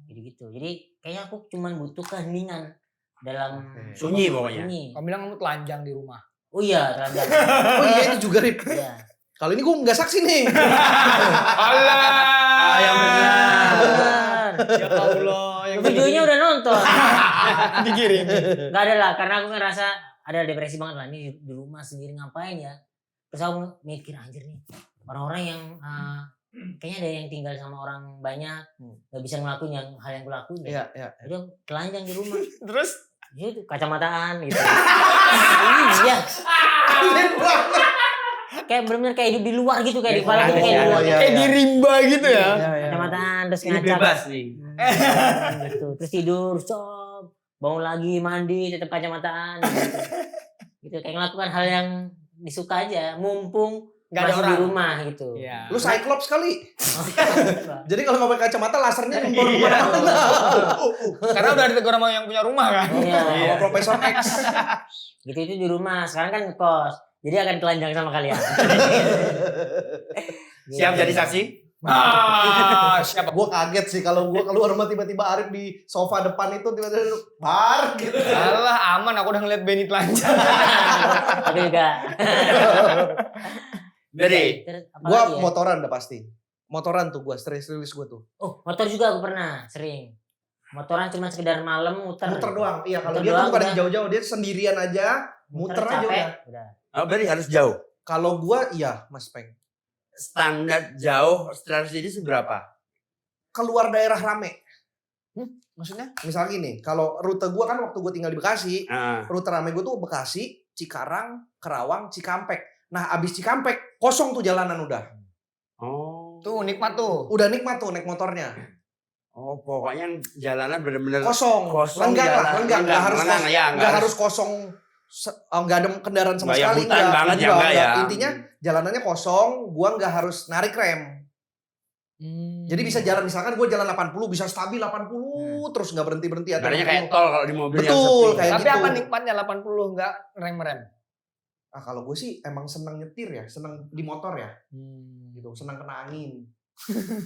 Gitu. Jadi kayaknya aku cuman butuh keheningan dalam Sunyi pokoknya. sunyi. kamu bilang kamu telanjang di rumah. Oh iya, telanjang. Oh iya itu juga Rip. Iya. Kalau ini gue nggak saksi nih. Allah. yang Benar. Ya Allah. Yang Videonya udah nonton. dikirim. Gak ada lah, karena aku ngerasa ada depresi banget lah. Ini di rumah sendiri ngapain ya. Terus aku mikir anjir nih. Orang-orang yang kayaknya ada yang tinggal sama orang banyak. Gak bisa ngelakuin hal yang aku lakuin. Iya. Jadi aku telanjang di rumah. Terus Ya itu kacamataan gitu. Iya. Kayak bener-bener kayak hidup di luar gitu, kayak di kepala gitu, kayak di luar. Iya, kayak iya. di rimba gitu ya. Kacamataan terus Ini ngaca. bebas nih. Gitu. Terus tidur, sob, bangun lagi, mandi, tetap kacamataan gitu. Gitu kayak ngelakukan hal yang disuka aja, mumpung Nggak ada masih orang. di rumah gitu. Iya. Lu Cyclops kali. Nah, Jadi kalau nggak pakai kacamata lasernya nembor Iya. kemana-mana. Karena udah ditegur sama yang punya rumah kan. Iya. Sama Profesor X. Gitu itu di rumah. Sekarang kan ngekos. Jadi akan telanjang sama kalian. Siap jadi saksi? Siapa? Gue kaget sih kalau gue keluar rumah tiba-tiba Arif di sofa depan itu tiba-tiba duduk bar gitu. Alah aman, aku udah ngeliat Benny telanjang. Tapi juga. Jadi Terus apa Gue lagi ya? motoran udah pasti. Motoran tuh gue stress release gue tuh. Oh, motor juga aku pernah sering. Motoran cuma sekedar malam muter. Muter doang. Iya kalau Muter dia tuh doang bukan udah. yang jauh-jauh, dia sendirian aja. Muter aja capek, udah. udah. berarti harus jauh. Kalau gue iya Mas Peng. Standar jauh strategi ini seberapa? Keluar daerah rame. Maksudnya? Misalnya gini, kalau rute gue kan waktu gue tinggal di Bekasi, Ah, rute rame gue tuh Bekasi, Cikarang, Kerawang, Cikampek. Nah abis Cikampek kosong tuh jalanan udah. oh, Tuh nikmat tuh. Udah nikmat tuh naik motornya. oh pokoknya jalanan bener-bener Kosong. kosong Lenggang lah, jalan. lenggang. Nggak harus Lenggang, kosong. ya, Nggak harus kosong. Nggak ada kendaraan sama Nggak yang sekali. hutan banget ya, nggak ya. Intinya jalanannya kosong, gua nggak harus narik rem. Jadi bisa jalan, misalkan gue jalan 80 bisa stabil 80 terus nggak berhenti-berhenti atau Ibaratnya 60. kayak tol kalau di mobil yang Betul, sepi. kayak Tapi gitu. apa nikmatnya 80 nggak rem-rem? Ah kalau gue sih emang seneng nyetir ya, seneng di motor ya, gitu, seneng kena angin.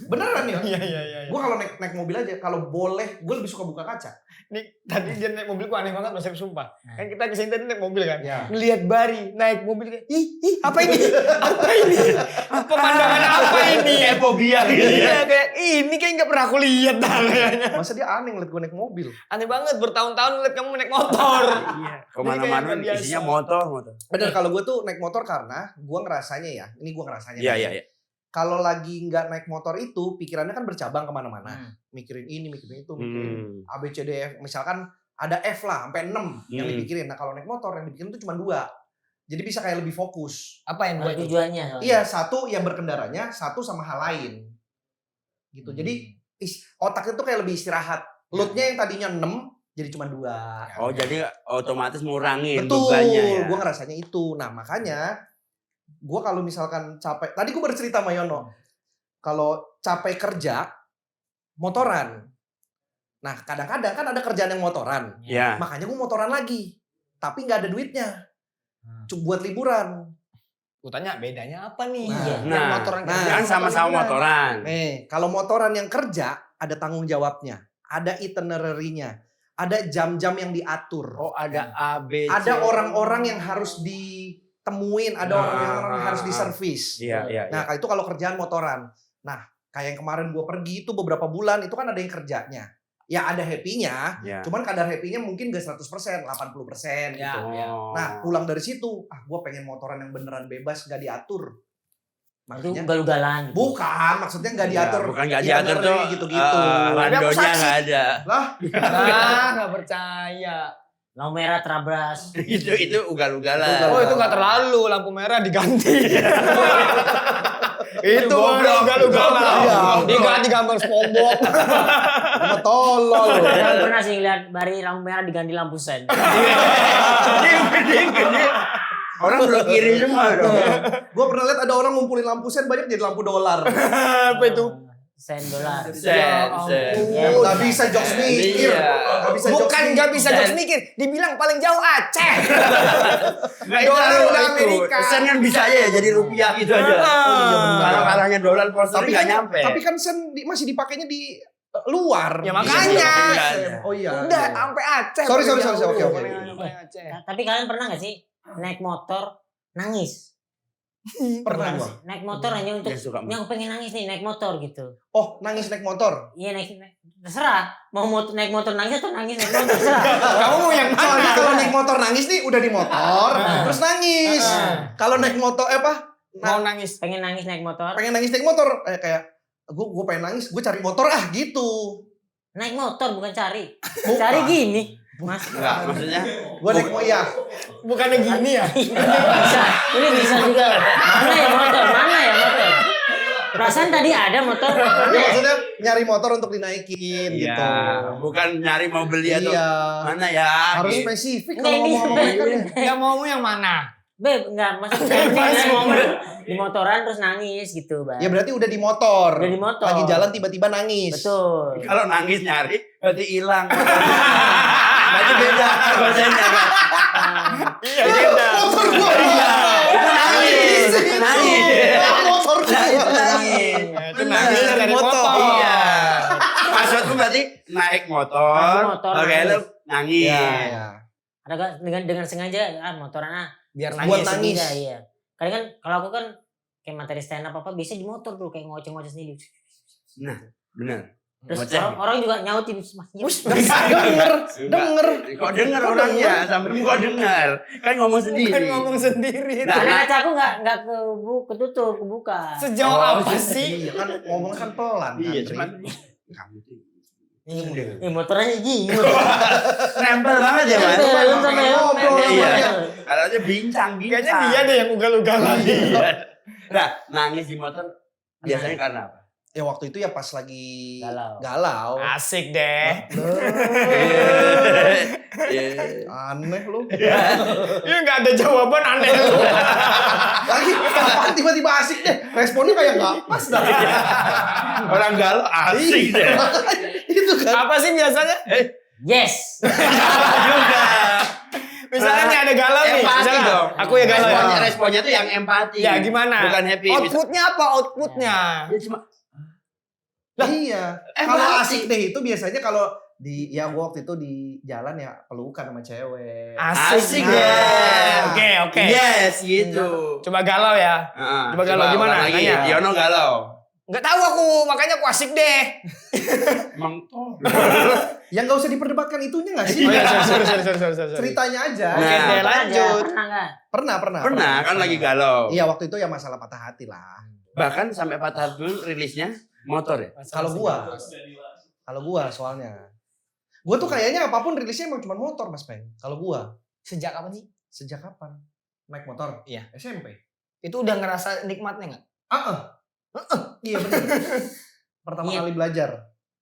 Beneran ya? Iya iya iya. Gue kalau naik mobil aja, kalau boleh gue lebih suka buka kaca. Nih tadi dia naik mobil gua aneh banget Mas, sumpah. Kan kita kesini tadi naik mobil kan. Ya. Ngelihat Bari naik mobil kayak ih apa ini? Apa ini? Pemandangan apa ini? Kayak fobia gitu ya. Iya kayak ini kayak nggak pernah aku lihat dah kayaknya. Masa dia aneh ngeliat gue naik mobil? Aneh banget bertahun-tahun ngeliat kamu naik motor. Iya. Kemana-mana Jadi kayak isinya biasa. motor. Bener, kalau gue tuh naik motor karena gue ngerasanya ya, ini gue ngerasanya. Iya, nih. iya, iya. Kalau lagi nggak naik motor itu, pikirannya kan bercabang kemana-mana. Hmm. Mikirin ini, mikirin itu, mikirin Hmm. A, B, C, D, F. Misalkan ada F lah, sampai 6 yang Hmm. dipikirin. Nah kalau naik motor yang dipikirin itu cuma 2. Jadi bisa kayak lebih fokus. Apa yang Ada buat itu? tujuannya. soalnya. Iya, satu yang berkendaranya, satu sama hal lain. Gitu. Jadi otak itu kayak lebih istirahat. Loadnya yang tadinya 6 jadi cuma 2. Oh jadi otomatis ngurangin Betul, bebannya ya. gue ngerasanya itu. Nah makanya gue kalau misalkan capek, tadi gue bercerita sama Yono, kalau capek kerja motoran. Nah kadang-kadang kan ada kerjaan yang motoran, Iya. makanya gue motoran lagi, tapi nggak ada duitnya, cuma buat liburan. Gue tanya bedanya apa nih? Nah, Yang nah, motoran nah, kerja Kan sama sama-sama liburan. motoran. Kalau motoran yang kerja ada tanggung jawabnya, ada itinerary-nya, ada jam-jam yang diatur. Oh ada A, B, C. Ada orang-orang yang harus ditemuin, ada Nah, orang-orang yang harus diservis. Iya, iya, Nah, itu kalau kerjaan motoran. Nah, kayak yang kemarin gue pergi itu beberapa bulan, itu kan ada yang kerjanya. Ya ada happy-nya, iya. cuman kadar happy-nya mungkin gak 100%, 80% gitu. Ya, ya. Oh. Nah, pulang dari situ, gue pengen motoran yang beneran bebas, gak diatur. Itu Makanya, ugal-ugalan. Gitu. bukan, maksudnya gak Iya, diatur. bukan nggak diatur tuh. gitu-gitu. Randonya saksi. nggak ada. Nah, nggak percaya. Lampu merah terabras. itu ugal-ugalan. Itu Oh itu nggak terlalu, lampu merah diganti. Itu goblok. ugal-ugalan. Iya. Diganti gambar SpongeBob. Cuma tolol. Saya pernah sih lihat Bari lampu merah diganti lampu sen. Orang belum kiri semua dong. Gue pernah lihat ada orang ngumpulin lampu sen banyak jadi lampu dolar. Apa itu? Sen dolar. Sen. Ya, Gak bisa jokes mikir. Iya. Gak bisa jokes Bukan mikir. nggak bisa jokes mikir, dibilang paling jauh Aceh. Nggak Dolar itu, udah itu. Amerika. Sen kan bisa aja ya jadi rupiah gitu aja. Kalau kalahnya dolar poster Tapi nggak kan, nyampe. tapi kan sen masih dipakainya di luar. Ya makanya. Oh iya. Udah iya. sampai Aceh. Sorry, paling sorry, jauh. oke, oke. Paling Aceh. Tapi kalian pernah nggak sih naik motor nangis? Pernah gua. Naik motor hanya untuk Dia suka ini aku pengen nangis nih naik motor gitu. Oh, nangis naik motor. Iya naik terserah mau naik motor nangis atau nangis naik motor terserah. Kamu mau yang Soalnya mana? kalau naik motor nangis nih udah di motor, terus nangis. Kalau naik motor Mau nangis. Pengen nangis naik motor. pengen nangis naik motor kayak gue pengen nangis, gue cari motor gitu. Naik motor bukan cari. Bukan. Cari gini. Mas. Enggak, maksudnya Gue naik ya. Bukannya gini ya? bisa. Ini bisa juga. Mana ya motor? Mana ya motor? Perasaan tadi ada motor. Mana Ya, ya? maksudnya nyari motor untuk dinaikin iya, gitu. bukan nyari mau beli atau Iya. mana ya. Harus gitu. spesifik Enggak, kalau ini ngomong sama mereka nih. Yang mau yang mana? Enggak, maksudnya Bebas momen. di motoran terus nangis gitu, Bang. Ya berarti udah di motor. Udah di motor. Lagi jalan tiba-tiba nangis. Betul. Kalau nangis nyari berarti hilang. Berarti beda bahasanya kan. Iya beda. Motor gua. Itu nangis. Nangis. Motor gua. Nah, itu nangis. Itu nangis dari motor. Iya. Maksudku berarti naik motor, Naik motor, pakai nangis. helm, nangis. Iya. Ada gak dengan sengaja motoran Biar Buat nangis. nangis. Iya. Kadang kan kalau aku kan kayak materi stand up apa biasanya di motor tuh kayak ngoceh-ngoceh sendiri. Nah, benar. Terus Ngoceh. orang juga nyautin Denger. Kok denger orangnya? Sampai kok denger? Kan ngomong sendiri. Bukan ngomong sendiri. Nah, Karena kaca aku nggak ketutup, kebuka. Sejauh apa sih? Iya kan ngomongnya kan pelan. Iya, Andri. cuman kamu tuh Motornya gini. nempel banget ya, Mas. Belum sampai ngobrol Iya. namanya. Kalau aja bincang. Kayaknya dia deh yang ugal-ugalan. Iya. Nah, nangis di motor biasanya karena apa? Ya waktu itu ya pas lagi Galau. Asik deh. Iya. Aneh lu. Iya nggak ada jawaban aneh lu. Lagi kapan tiba-tiba asik deh. Responnya kayak nggak pas dah. Orang galau asik deh. Itu kan. Apa sih biasanya? Yes. Juga. Misalnya nih ada galau nih. Empati Misalnya, dong. aku ya galau. Responnya tuh yang empati. Ya gimana? Bukan happy. Outputnya apa? Outputnya. Dia cuma Iya. Eh, Kalau berarti- asik deh itu biasanya kalau di ya gua waktu itu di jalan ya pelukan sama cewek. asik Nah. ya. Oke. Yes, gitu. Coba galau ya. Heeh. Coba galau gimana? ulang lagi. Nanya. Yono galau. Nggak tahu aku, makanya aku asik deh. Emang Yang nggak usah diperdebatkan itunya nggak sih? Oh iya, sorry. Ceritanya aja. Nah. Oke, deh, lanjut. Pernah nggak? Pernah. kan lagi galau. Iya waktu itu ya masalah patah hati lah. Bahkan sampai patah dulu rilisnya motor ya. Kalau gua soalnya. Gua tuh kayaknya apapun rilisnya emang cuma motor Mas Peng. Kalau gua Sejak kapan sih? sejak kapan? Naik motor? Iya. SMP. Itu udah ngerasa nikmatnya nggak? Iya benar. Pertama Iya. kali belajar.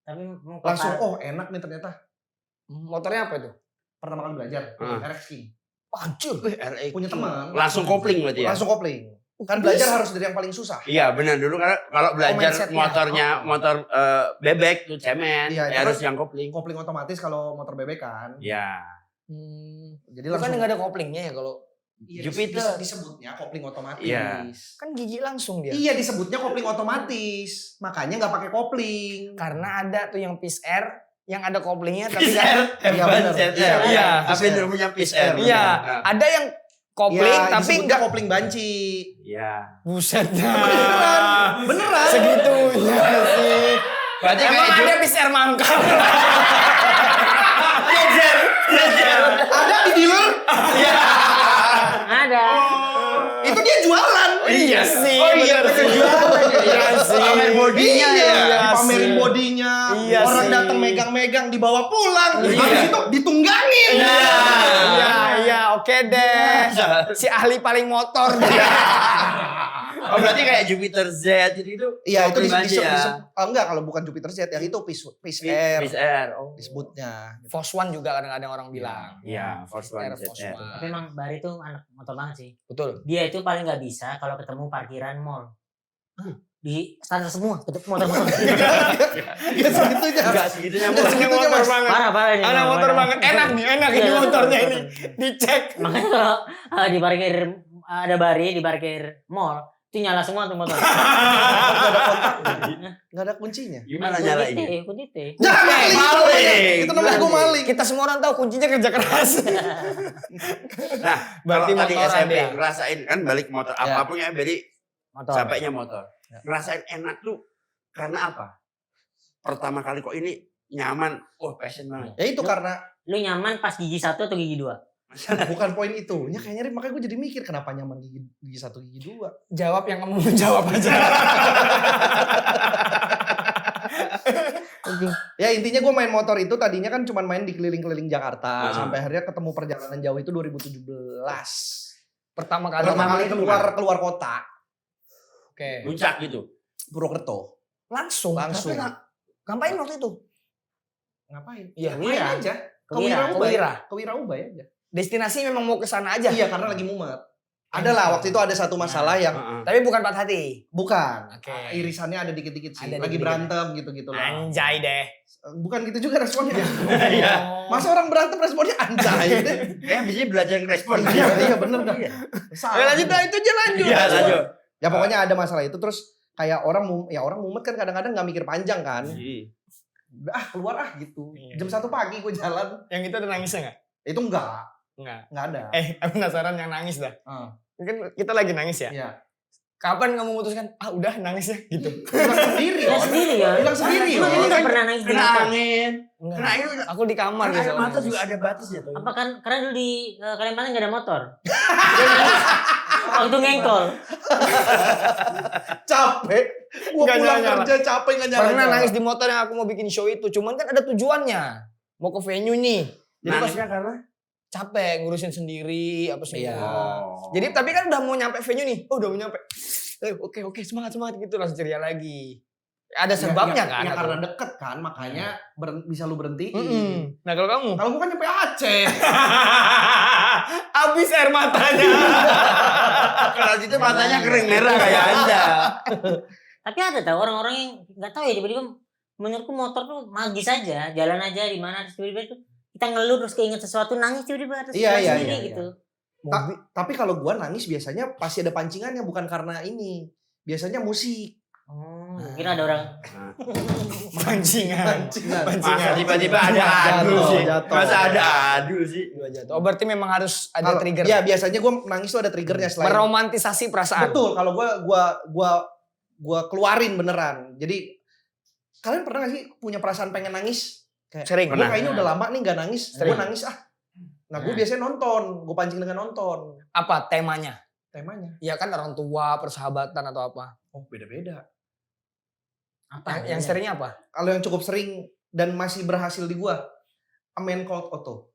Tapi Langsung enak nih ternyata. Motornya apa itu? Pertama kali belajar. RX King. Anjir. RX. Punya teman. Langsung kopling berarti ya. Langsung kopling. Kan belajar harus dari yang paling susah. Iya benar dulu karena kalau belajar mindsetnya. motornya motor bebek tuh cemen Iya, itu harus kan- yang kopling. Kopling otomatis kalau motor bebek kan. Iya. Jadi Bukan langsung nggak ada koplingnya ya kalau Iya, Jupiter. disebutnya kopling otomatis. Iya. kan gigi langsung dia. Iya disebutnya kopling otomatis. Makanya nggak pakai kopling. Karena ada tuh yang Peace Air yang ada koplingnya tapi Peace kan Air, Iya, Evan benar. ZR. Iya. Avinder punya Peace Air. iya, ada yang kopling Iya, tapi disebutnya enggak kopling banci. Iya. busetnya. Beneran. Segitunya sih. Berarti Emang kayak ada Peace Air mangkal. Ada di dealer. ada. Itu dia jualan. Iya sih. Oh iya, bener betul sih. juga. Iya sih. Pamer bodinya Iya, ya. dipamerin sih. bodinya. Iya Orang sih. datang megang-megang dibawa pulang. Iya. Habis itu ditunggangin. Iya, oke deh. Si ahli paling motor deh. Oh berarti kayak Jupiter Z itu Iya itu kopling banci ya. enggak kalau bukan Jupiter Z yang itu Peace Air Peace Air. Oh. disebutnya. Force One juga kadang-kadang orang bilang. Iya, Force One Air Force ZR. One. Tapi emang Bari tuh anak motor banget sih. Betul. Dia itu paling nggak bisa kalau ketemu parkiran mall. Di standar semua, tetap motor-motor. Ya segitunya. Enggak segitunya Enggak Bos. segitunya, motor Mas. banget. Parah ini. Anak motor banget. Enak nih, enak ini Iya, motornya betul, ini. betul. Dicek. Makanya kalau di parkir ada Bari di parkir mall itu nyala semua tuh motor. Enggak ada kuncinya. Gimana nyalainnya? Kunci T. Jangan maling. maling. Itu namanya gue maling. Kita semua orang tahu kuncinya kerja keras. Nah, Berarti kalau tadi motoran SMP dia. ngerasain kan balik motor Ya. apapun ya beli Motor. sampainya motor. Ya. Ngerasain enak tuh karena apa? Pertama kali kok ini nyaman, passion banget. Ya itu karena Lu nyaman pas gigi 1 atau gigi 2? bukan poin itu. Ya kayaknya Rip, makanya gue jadi mikir kenapa nyaman gigi 1 gigi 2. Jawab yang kamu mau jawab aja. Ya intinya gue main motor itu tadinya kan cuma main di keliling-keliling Jakarta. Nah. Sampai akhirnya ketemu perjalanan jauh itu 2017. Pertama kali. Pertama kali itu keluar kota. Oke. Puncak gitu. Purwokerto. Langsung. Langsung. Tapi ngapain waktu itu? Ngapain? Iya. Main aja. Kewira. Ke Wira Ubay aja. Destinasi memang mau ke sana aja. Iya karena lagi mumet. Ada lah, waktu itu ada satu masalah yang Tapi bukan patah hati. bukan. Oke. Irisannya ada dikit-dikit sih. Ada Lagi dikit-dikit. berantem gitu-gitu lah. Anjay deh. Bukan gitu juga responnya. Iya. Masa orang berantem responnya anjay deh. Bisa belajar respon. Iya bener dah. Ya Salah. lanjut lah, itu aja lanjut. Iya, lanjut. Ya pokoknya ada masalah itu terus kayak orang mumet kan kadang-kadang nggak mikir panjang kan. Udah keluar gitu. Iya. Jam 1 pagi gue jalan. Yang itu ada nangisnya nggak? Itu enggak ada. Aku penasaran yang nangis dah. Ah, Kan kita lagi nangis ya. iya. Kapan kamu memutuskan? Udah nangis ya gitu. Hilang sendiri. Hilang Yon. sendiri ya. Hilang sendiri. Emang Yon. ini nggak pernah nangis di Kena motor. angin. Enggak. Kena air. Aku di kamar Air biasanya mata nangis. juga ada batasnya tuh. Apa kan karena dulu di Kalimantan nggak ada motor. Dia nangis waktu ngengkol. Capek. Gua Nggak pulang nyala-nyala. kerja capek nggak nyala. Pernah nangis di motor yang aku mau bikin show itu. Cuman kan ada tujuannya. Mau ke venue nih. Jadi pas Nangisnya karena capek ngurusin sendiri apa sih. Iya. Jadi tapi kan udah mau nyampe venue nih. Udah mau nyampe. Oke, semangat gitu langsung ceria lagi. Ada sebabnya kan? Ya aku. karena deket kan makanya bisa lu berhentiin. Nah kalau kamu? Kalau gua kan nyampe Aceh. Habis air matanya. kalau itu matanya kering merah kayak Anda. Tapi ada tau orang-orang yang nggak tahu ya tiba-tiba menurutku motor tuh magis aja, jalan aja di mana terus tiba-tiba tuh kita ngeluh terus keinget sesuatu nangis tiba-tiba terus Iya, jalan iya, sendiri iya, gitu. Tapi kalau gua nangis biasanya pasti ada pancingannya bukan karena ini. Biasanya musik. Kira ada orang Pancingan. Masa tiba-tiba ada adu sih. Jatuh. Masa ada adu sih. Oh berarti memang harus ada Kalau- trigger. Ya biasanya gua nangis tuh ada triggernya selain. Meromantisasi perasaan. Betul, kalau gua keluarin beneran. Jadi kalian pernah gak sih punya perasaan pengen nangis? Sering. Gue kayaknya udah lama nih gak nangis, gue Sering. nangis Nah gue biasanya nonton, gue pancing dengan nonton. Apa temanya? Temanya. Ya kan orang tua, persahabatan atau apa? Oh beda-beda. apa? Yang seringnya apa? Kalau yang cukup sering dan masih berhasil di gua, A Man Called Otto.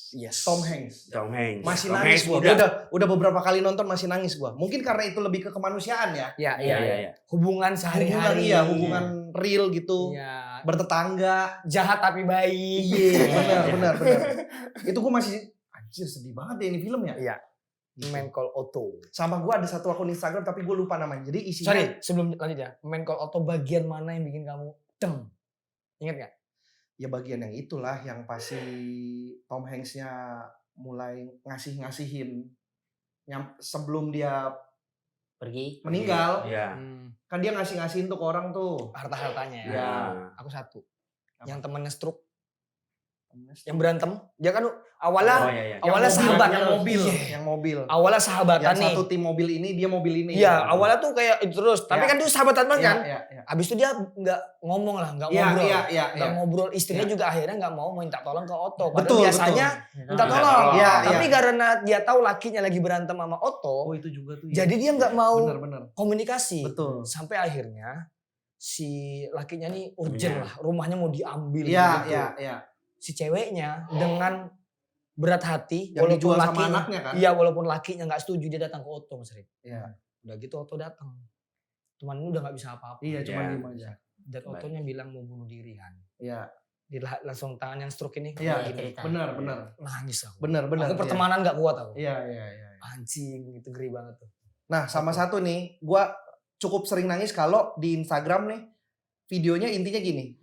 Yes. Tom Hanks. Tom Hanks. Masih Tom nangis Hanks gua. udah. Udah beberapa kali nonton masih nangis gua. Mungkin karena itu lebih ke kemanusiaan ya. Iya. Hubungan sehari-hari. Hubungan real gitu. Iya. Bertetangga. Jahat tapi baik. Iya, benar. Itu gua masih anjir sedih banget ya ini film ya. Iya. Man Call Otto. Sama gua ada satu akun Instagram tapi gua lupa namanya. Jadi isinya Sorry, sebelum lanjut ya. Man Call Otto bagian mana yang bikin kamu deng? Ingat gak? ya bagian yang itulah yang pasti Tom Hanks-nya mulai ngasihin sebelum dia Pergi. meninggal. Iya. Kan dia Hmm. ngasih-ngasihin tuh ke orang tuh. Harta-hartanya ya. Iya. Aku satu. Apa? Yang temennya stroke. Yang berantem. Dia kan awalnya Oh iya. awalnya sahabat. yang mobil, Iya. yang mobil. Awalnya sahabatan Yang nih. satu tim mobil ini, dia mobil ini. Iya, awalnya tuh kayak itu terus. Tapi Ya. kan itu sahabatan banget kan. Iya. Abis itu dia nggak ngomong lah, nggak Iya, ngobrol. iya. Nggak ngobrol. Istrinya Iya. juga akhirnya nggak mau minta tolong ke Otto. Padahal Betul, biasanya minta Minta tolong. tolong. Iya, Tapi iya. karena dia tahu lakinya lagi berantem sama Otto, Oh itu juga tuh. jadi dia nggak mau Benar. komunikasi. Betul. Sampai akhirnya si lakinya nih urgent Iya. lah, rumahnya mau diambil. Iya, gitu. iya. Si ceweknya dengan berat hati, Yang dijual sama anaknya kan? Iya, walaupun lakinya nggak setuju dia datang ke Otto, Mas Rik. Iya. Udah gitu Otto datang. Cuman ini udah nggak bisa apa-apa. Iya, cuma Iya. diem aja. Dan Ottonya bilang mau bunuh diri kan. Iya. Langsung tangan yang stroke ini. Iya, gini. benar. Nangis aku. Benar. Aku pertemanan nggak kuat aku. Iya. Anjing, itu ngeri banget tuh. Nah, sama satu nih, gua cukup sering nangis kalau di Instagram nih videonya intinya gini.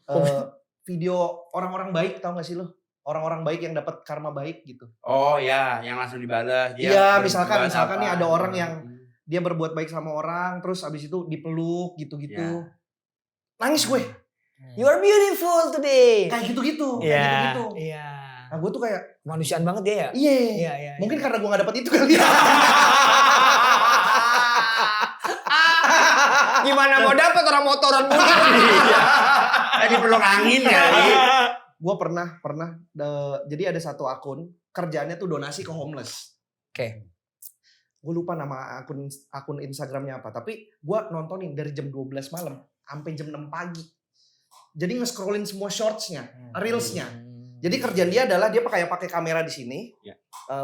Video orang-orang baik, tau gak sih lo? Orang-orang baik yang dapat karma baik gitu. Oh ya, yang langsung dibalas. Dia Iya, berbuat misalkan nih apa. ada orang yang dia berbuat baik sama orang, terus abis itu dipeluk gitu-gitu. Iya. Nangis gue. You are beautiful today. Kayak gitu-gitu. Kayak Iya. gitu-gitu. Iya. Nah, gue tuh kayak, Kemanusiaan banget dia ya? iya. Iya. Mungkin karena gue gak dapet itu kali ya. Gimana mau dapet orang motoran mulu? Tadi peluk angin kali. Gue pernah jadi ada satu akun kerjaannya tuh donasi ke homeless. Oke. Gue lupa nama akun Instagramnya apa, tapi gue nontonin dari jam 12 malam sampai jam 6 pagi. Jadi nge-scrollin semua shortsnya, reelsnya. Jadi kerjaan dia adalah dia pakai kamera di sini, Ya.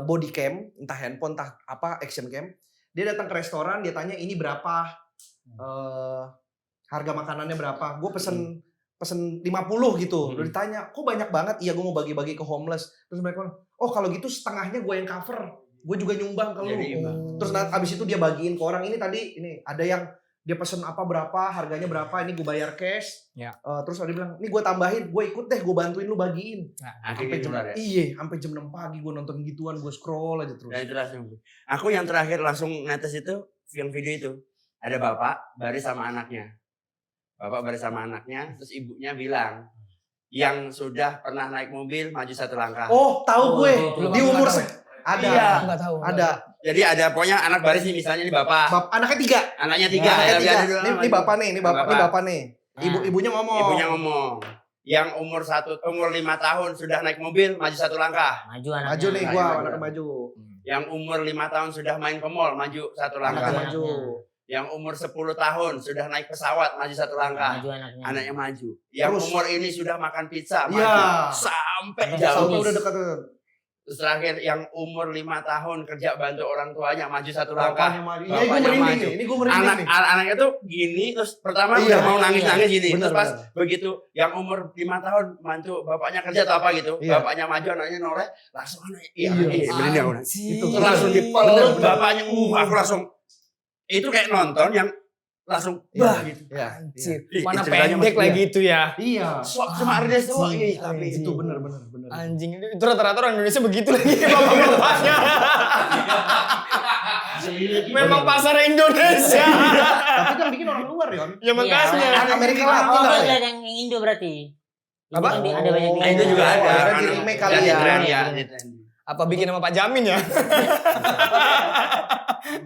body cam, entah handphone, entah apa, action cam. Dia datang ke restoran, dia tanya ini berapa, harga makanannya berapa. Gue pesen 50 gitu. Udah ditanya, kok banyak banget? Iya gue mau bagi-bagi ke homeless. Terus mereka bilang, oh kalau gitu setengahnya gue yang cover. gue juga nyumbang ke lu. Jadi imbang. Terus abis itu dia bagiin ke orang, ini tadi ini ada yang dia pesen apa berapa, harganya berapa, ini gue bayar cash. Ya. Terus dia bilang, ini gue tambahin, gue ikut deh, gue bantuin lu bagiin. Akhirnya nular ya. Iya, sampai jam 6 pagi gue nonton gituan, gue scroll aja terus. Dan itu langsung. Aku yang terakhir langsung ngetes itu, yang video itu. Ada bapak baris sama anaknya. Bapak baris sama anaknya, terus ibunya bilang, yang sudah pernah naik mobil maju 1 langkah. Oh, tahu gue. Di umur ada. Iya. Enggak tahu. Ada. Jadi ada pokoknya anak baris nih, misalnya ini bapak. Anaknya 3. Anaknya 3. Anaknya ya, 3. Ini bapak nih, ini bapak nih. Ibunya ngomong. Ibunya ngomong. Yang umur 5 tahun sudah naik mobil maju 1 langkah. Maju nih gua, anaknya maju. Yang umur 5 tahun sudah main ke mall maju 1 langkah. Anaknya maju. Yang umur 10 tahun sudah naik pesawat maju 1 langkah. Anaknya maju. Yang Terus. umur ini sudah makan pizza maju. Iya. Sampai jauh. Sampai udah dekat. Terus terakhir yang umur 5 tahun kerja bantu orang tuanya maju 1 langkah. Bapaknya maju. Bapaknya Ini gue merinding maju. nih. Ini gue merinding nih. Anaknya tuh gini, terus pertama Iya, udah mau nangis-nangis gini. Bener, Terus pas bener. begitu yang umur 5 tahun bantu bapaknya kerja atau apa gitu. Iya. Bapaknya maju, anaknya noleh, langsung anaknya Iya. merinding aku. Itu Terus langsung dipeluk Bener, bener. bapaknya. Aku langsung itu kayak nonton yang langsung bah gitu. Iya. Anjir. Ih, Mana ceritanya pendek masih- lagi itu ya. Iya. Cuma Ardes doang Anjing. tapi Itu bener. Anjing, itu rata-rata orang Indonesia begitu lagi bapak-bapaknya. Memang pasar Indonesia. Tapi kan bikin orang luar, Yon. Ya makanya. Ada Amerika Latin Oh, lah. ada yang Indo berarti. Apa? Indo kan ada banyak Nah, itu juga ada. Akhirnya Kan di remake kali jadi ya. tren Iya. di tren. Apa bikin sama Pak Jamin ya?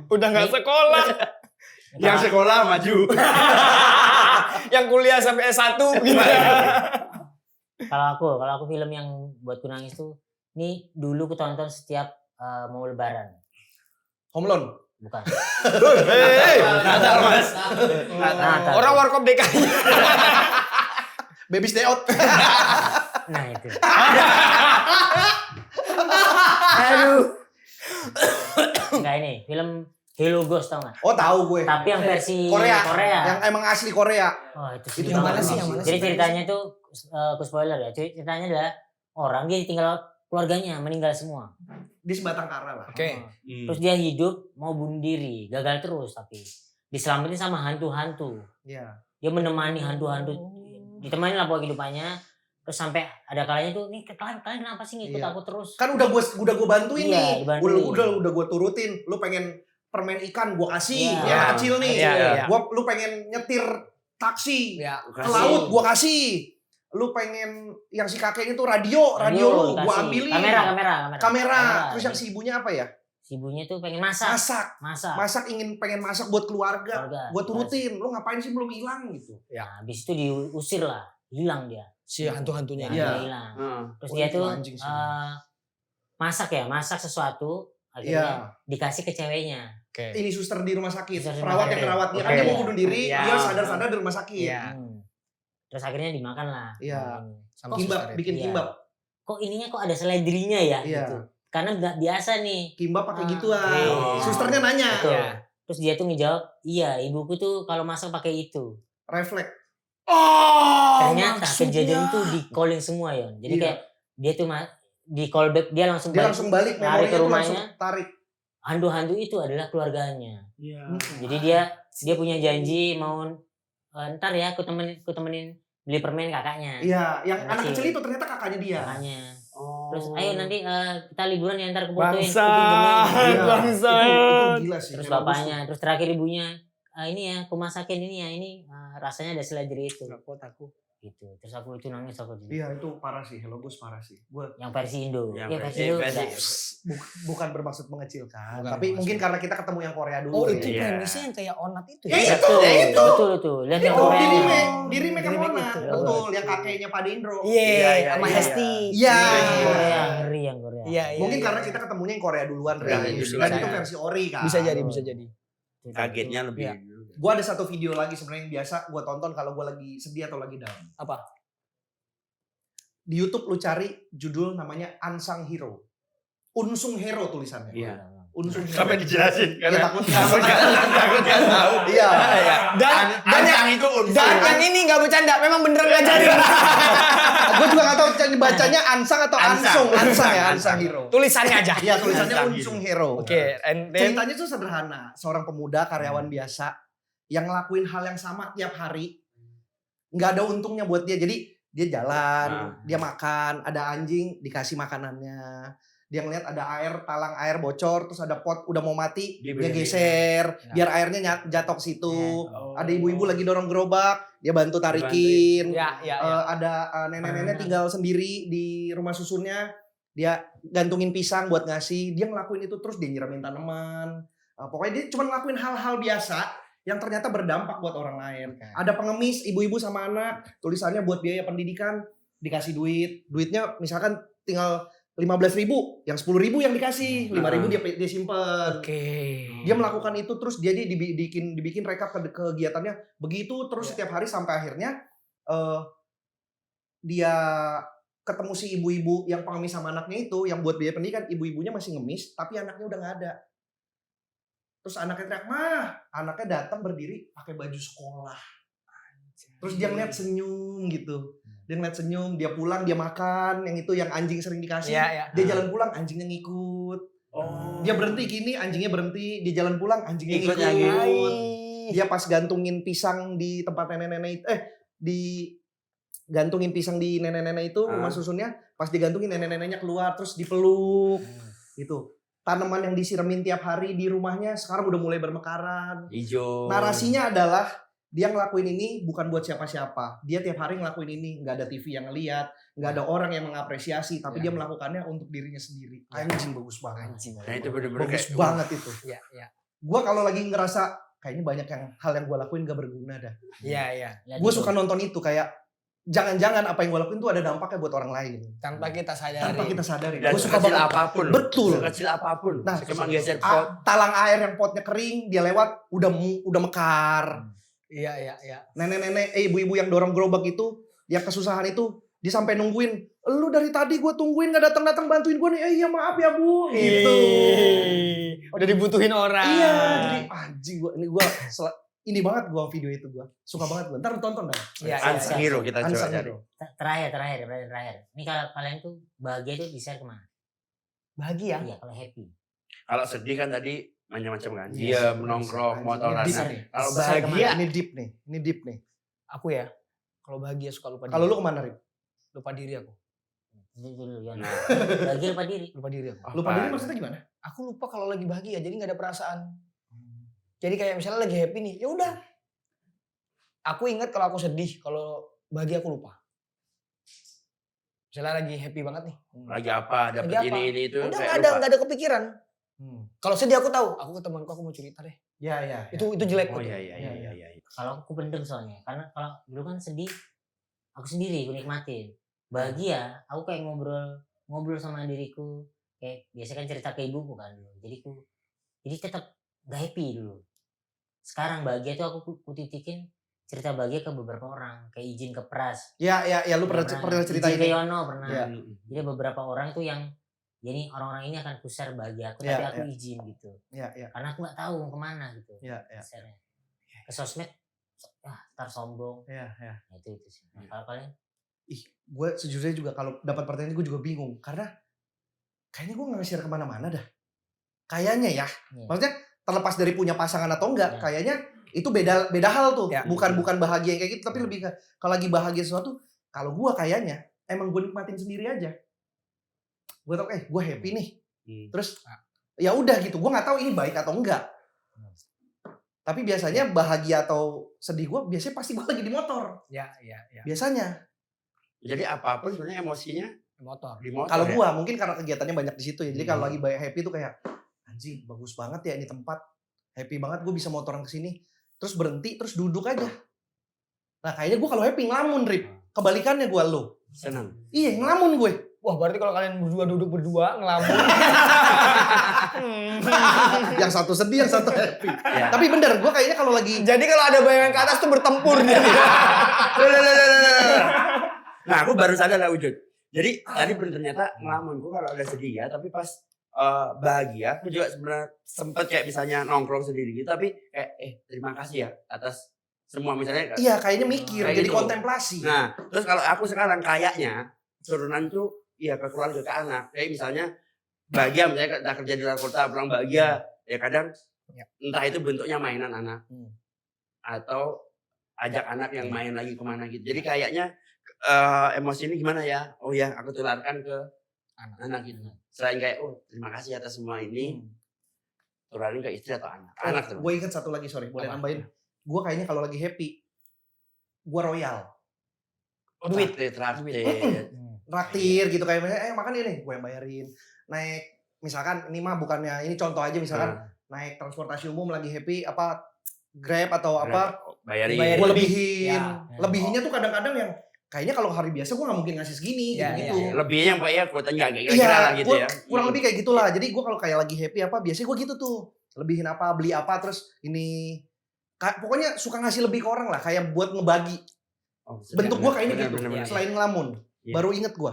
Udah nggak sekolah. Yang sekolah maju. Yang kuliah sampai S1 gitu. Kalau aku film yang buatku nangis tuh, ini dulu ku tonton setiap mau lebaran. Home Alone. Bukan. Hei, Natal Mas. Natal. orang Warkop DKI. Baby's Day Out. Nah itu. Aduh. Enggak ini, film Hello Ghost tau gak? Oh, tahu gue. Tapi yang versi Korea. Korea. Yang emang asli Korea. Oh, itu Itu sedih yang banget mana sih, sih. yang mana Jadi sih? ceritanya tuh aku spoiler ya. Ceritanya adalah orang dia tinggal keluarganya meninggal semua. Di sebatang kara lah. Oke. Terus dia hidup mau bunuh diri, gagal terus tapi diselamatin sama hantu-hantu. Iya. Dia menemani hantu-hantu, ditemani lah buat kehidupannya. Terus sampai ada kalanya tuh, nih kalian kenapa sih ngikut Iya. aku terus? Kan udah gue bantuin Iya, nih. dibantuin. Udah gue turutin. Lu pengen permen ikan gue kasih. Iya. Yang kecil nih. Iya. Lu pengen nyetir taksi Ya. ke laut gue kasih. Lu pengen yang si kakeknya tuh radio lu gue dikasih. ambilin. Kamera. Terus yang si ibunya apa ya? Si ibunya tuh pengen masak. Masak pengen masak buat keluarga. Keluarga. Gue turutin. Lu ngapain sih belum hilang gitu? Nah, habis itu diusir lah, hilang dia. Si hantu-hantunya. Iya. Dia hilang. Terus Oh, dia itu tuh anjing sih. masak sesuatu Iya. akhirnya dikasih ke ceweknya. Oke. Ini suster di rumah sakit. Suster di Perawat rumah yang sakit. ngerawat dia. Kan Oke. dia mau bunuh diri. Iya. Dia sadar-sadar di rumah sakit. Iya. Terus akhirnya dimakan lah. Iya. Sama Kimbab, suster itu. bikin Iya. kimbab. Kok ininya kok ada seledrinya ya? Iya. Gitu. Karena nggak biasa nih. Kimbab pakai Ah, gituan. iya. Susternya nanya. Betul. Iya. Terus dia tuh ngejawab, iya ibuku tuh kalau masak pakai itu. Refleks. Oh, Ternyata kejadian itu di calling semua ya. Jadi Iya. kayak dia tuh di callback dia langsung Dia balik. langsung balik lari memorinya ke tuh rumahnya. langsung tarik. Hantu-hantu itu adalah keluarganya. Iya. Jadi dia punya janji mau ntar ya aku temenin beli permen kakaknya. Iya, yang anak Kecil. kecil itu ternyata kakaknya dia. Kakaknya. Oh. Terus ayo nanti kita liburan ya ntar kebutuhin. Bangsa. Iya. Bangsa. Itu gila sih. Terus Bagus tuh. bapaknya, terus terakhir ibunya, ini ya aku masakin ini ya ini rasanya ada seledri itu. Gak kuat aku. Gitu. Terus aku itu nangis aku di Iya, itu parah sih. Hello Ghost parah sih. Gue yang versi Indo. Yang Ya versi- versi Indo. versi- enggak. bukan bermaksud mengecilkan, Bukan tapi bermaksud. mungkin karena kita ketemu yang Korea dulu. Oh, ya. itu Iya. premisnya yang kayak Onat itu Ya, ya? itu, Betul, ya itu. betul. Lihat yang Oh, Korea. di remake Di yang remake mana? itu. Betul, yang kakeknya Pak Dendro. Iya, sama iya. Hesti. Iya. Korea, ngeri yang Korea. Iya, iya. Mungkin iya. karena kita ketemunya yang Korea duluan, Iya, Riz. justru Dan saya. itu versi ori kan. Bisa jadi, bisa jadi. Kagetnya lebih. Iya. Gue ada satu video lagi sebenarnya yang biasa gue tonton kalau gue lagi sedih atau lagi down. Apa? Di YouTube lu cari judul namanya Unsung Hero. Unsung Hero tulisannya. Iya. unsur Sampai dijelasin Ya karena takut takut nggak tahu. Iya. Dan Ancang itu unsur. Dan yang ini nggak bercanda, memang beneran ngajarin. Gue juga gak tahu bacanya Ansang atau Ansang. Ansung. Ansang ya, Ansang. Ansang Hero. Tulisannya aja. Iya, tulisannya Ansang Unsung Hero. Oke, and then Ceritanya tuh sederhana. Seorang pemuda karyawan biasa yang ngelakuin hal yang sama tiap hari. Nggak ada untungnya buat dia. Jadi dia jalan, dia makan, ada anjing dikasih makanannya. Dia ngeliat ada air, talang air bocor, terus ada pot udah mau mati, dia geser, biar airnya jatuh ke situ. Ada ibu-ibu lagi dorong gerobak, dia bantu tarikin. ya. Ada nenek-nenek tinggal sendiri di rumah susunnya, dia gantungin pisang buat ngasih. Dia ngelakuin itu terus dia nyiramin tanaman. Pokoknya dia cuma ngelakuin hal-hal biasa yang ternyata berdampak buat orang lain. Ada pengemis, ibu-ibu sama anak, tulisannya buat biaya pendidikan, dikasih duit. Duitnya misalkan tinggal 15.000, yang 10.000 yang dikasih, 5.000 dia simpen. Dia melakukan itu terus dia dibikin rekap kegiatannya begitu terus setiap hari sampai akhirnya dia ketemu si ibu-ibu yang pengemis sama anaknya itu yang buat biaya pendidikan, ibu-ibunya masih ngemis tapi anaknya udah nggak ada. Terus anaknya teriak, "Mah!" Anaknya datang berdiri pakai baju sekolah. Terus dia ngeliat senyum gitu. Dia ngeliat senyum, dia pulang, dia makan, yang itu yang anjing sering dikasih. Dia jalan pulang, anjingnya ngikut. Dia berhenti gini, anjingnya berhenti. Dia jalan pulang, anjingnya ngikut. Dia pas gantungin pisang di tempat nenek-nenek itu, digantungin pisang di nenek-nenek itu, rumah susunnya, pas digantungin nenek-neneknya keluar, terus dipeluk. Gitu. Tanaman yang disiramin tiap hari di rumahnya sekarang udah mulai bermekaran. Hijau. Narasinya adalah dia ngelakuin ini bukan buat siapa-siapa. Dia tiap hari ngelakuin ini, nggak ada TV yang ngeliat, nggak ada orang yang mengapresiasi, tapi dia melakukannya untuk dirinya sendiri. Anjing bagus banget. Nah itu bener-bener Bagus kayak banget itu. Iya. Gua kalau lagi ngerasa kayaknya banyak hal yang gue lakuin gak berguna dah. Iya. Gue suka nonton itu kayak jangan-jangan apa yang gue lakuin tuh ada dampaknya buat orang lain. Tanpa kita sadari. Tanpa kita sadari. dan Gue suka sekecil banget. apapun. Betul. Sekecil apapun. Nah, cuma geser pot. talang air yang potnya kering, dia lewat udah mekar. Iya. Nenek-nenek, ibu-ibu yang dorong gerobak itu, yang kesusahan itu, dia sampai nungguin. Lu dari tadi gue tungguin gak datang-datang bantuin gue nih. Iya maaf ya Bu. Gitu. Udah dibutuhin orang. Iya, jadi anjing ini banget gue video itu gue. Suka banget gue. Ntar tonton dah. Iya. Ansang Hero kita coba Ansang cari. Hero. Terakhir. Ini kalau kalian tuh bahagia tuh di-share kemana? Bahagia. Iya, kalau happy. Kalau sedih kan tadi macam-macam kan. Iya, Dia menongkrong, motoran. Ini deep Nah, nih. kalau Share bahagia, Ini deep nih. Aku ya. Kalau bahagia suka lupa diri. Kalau lu kemana, Rip? Lupa diri aku. Itu dulu ya. Nah. Bahagia lupa diri. Lupa diri aku. Lupa diri maksudnya gimana? Aku lupa kalau lagi bahagia, jadi nggak ada perasaan. Jadi kayak misalnya lagi happy nih, ya udah. Aku ingat kalau aku sedih, kalau bahagia aku lupa. Misalnya lagi happy banget nih. lagi apa, dapat Lagi apa? ini itu Udah kayak nggak ada kepikiran. Kalau sedih aku tahu, aku ke temanku aku mau cerita deh. Ya. Itu jelek Oh tuh. iya. Kalau aku pendem soalnya. Karena kalau dulu kan sedih, aku sendiri, aku nikmatin. Bahagia, aku kayak ngobrol sama diriku. Kayak biasa kan cerita ke ibuku kan dulu. Jadi tetap gak happy dulu. Sekarang bahagia tuh aku titikin cerita bahagia ke beberapa orang. Kayak izin ke Pras. Ya, lu pernah cerita izin ke ini. Yono pernah. Ya. Jadi beberapa orang tuh yang jadi orang-orang ini akan share bahagia aku, Ya, tapi aku izin gitu. Ya. Karena aku nggak tahu mau kemana gitu. Ya. Share-nya. Ke sosmed, ntar sombong. Ya. Nah, itu sih. Nah, kalau kalian? Gue sejujurnya juga kalau dapat pertanyaan gue juga bingung karena kayaknya gue nggak nge-share kemana-mana dah. Kayaknya ya. Iya. Maksudnya terlepas dari punya pasangan atau enggak, Ya. kayaknya itu beda hal tuh. Ya. Bukan bahagia yang kayak gitu, tapi lebih ke kalau lagi bahagia sesuatu, kalau gue kayaknya emang gue nikmatin sendiri aja. Gue tau gue happy nih. Terus ya udah gitu. Gue nggak tahu ini baik atau enggak. Tapi biasanya bahagia atau sedih gue biasanya pasti gue lagi di motor. Ya. Biasanya. Jadi apapun sebenarnya emosinya Motor. di motor. Kalau ya? gua mungkin karena kegiatannya banyak di situ ya. Jadi kalau lagi happy tuh kayak anjing bagus banget ya ini tempat. Happy banget gue bisa motoran ke sini. Terus berhenti terus duduk aja. Nah, kayaknya gua kalau happy ngelamun, Rip. Kebalikannya gua lo. Senang. Iya, ngelamun gue. Wah, berarti kalau kalian berdua duduk berdua ngelamun. Yang satu sedih, yang satu happy. Ya. Tapi bener, gua kayaknya kalau lagi Jadi kalau ada bayangan ke atas tuh bertempur dia. Nah, aku baru sadar lah wujud. Jadi tadi ternyata ngelamun gue kalau ada sedih ya, tapi pas bahagia, aku juga sebenarnya sempet kayak misalnya nongkrong sendiri gitu, tapi kayak terima kasih ya atas semua misalnya. Iya, kayaknya mikir, Kayak jadi gitu. kontemplasi. Nah, terus kalau aku sekarang kayaknya turunan tuh ya ke keluarga, ke anak. Kayak misalnya bahagia, misalnya kita kerja di luar kota, pulang bahagia. Ya kadang entah itu bentuknya mainan anak atau ajak anak yang main lagi kemana gitu. Jadi kayaknya emosi ini gimana ya? Oh ya, aku tularkan ke anak gitu. Selain kayak terima kasih atas semua ini, tularin ke istri atau anak. Anak tuh. Gue ingat satu lagi, sorry, boleh nambahin. Gue kayaknya kalau lagi happy, gue royal. Duit, traktir. Traktir gitu, kayak misalnya, makan ini, gue yang bayarin. Naik, misalkan ini mah bukannya, ini contoh aja misalkan, naik transportasi umum lagi happy, Grab atau apa, Bayarin. gue lebihin. Ya. Lebihinnya tuh kadang-kadang yang kayaknya kalau hari biasa gue gak mungkin ngasih segini gitu. Lebihnya yang ya kuotanya kayak Iya, lah gitu ya. kurang lebih kayak gitulah. Jadi gue kalau kayak lagi happy biasanya gue gitu tuh. Lebihin beli apa, terus ini. Pokoknya suka ngasih lebih ke orang lah, kayak buat ngebagi. Bentuk gue kayaknya gitu, selain ngelamun. Baru inget gue.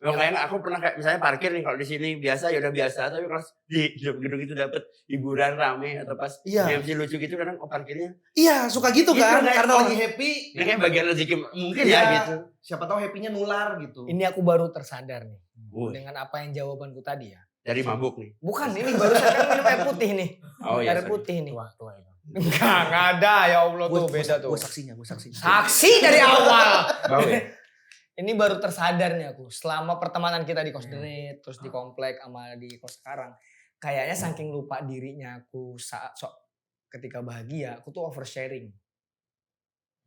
Kayaknya aku pernah kayak misalnya parkir nih, kalau di sini biasa ya udah biasa, tapi kalau di gedung itu dapet hiburan rame atau pas MC lucu gitu kadang parkirnya. Iya, suka gitu kan, karena lagi happy. Ini kayak bagian rezeki mungkin ya gitu. Siapa tahu happy-nya nular gitu. Ini aku baru tersadar nih dengan apa yang jawabanku tadi ya. Dari mabuk nih. Bukan, ini baru saya minum air putih nih. Oh iya. Air putih nih. Tua itu. Enggak ada ya Allah tuh beda tuh. Gue saksinya. Saksi dari awal. Bau ya? Ini baru tersadar nih aku. Selama pertemanan kita di kos Derit, terus di komplek sama di kos sekarang, kayaknya saking lupa dirinya aku saat ketika bahagia, aku tuh oversharing.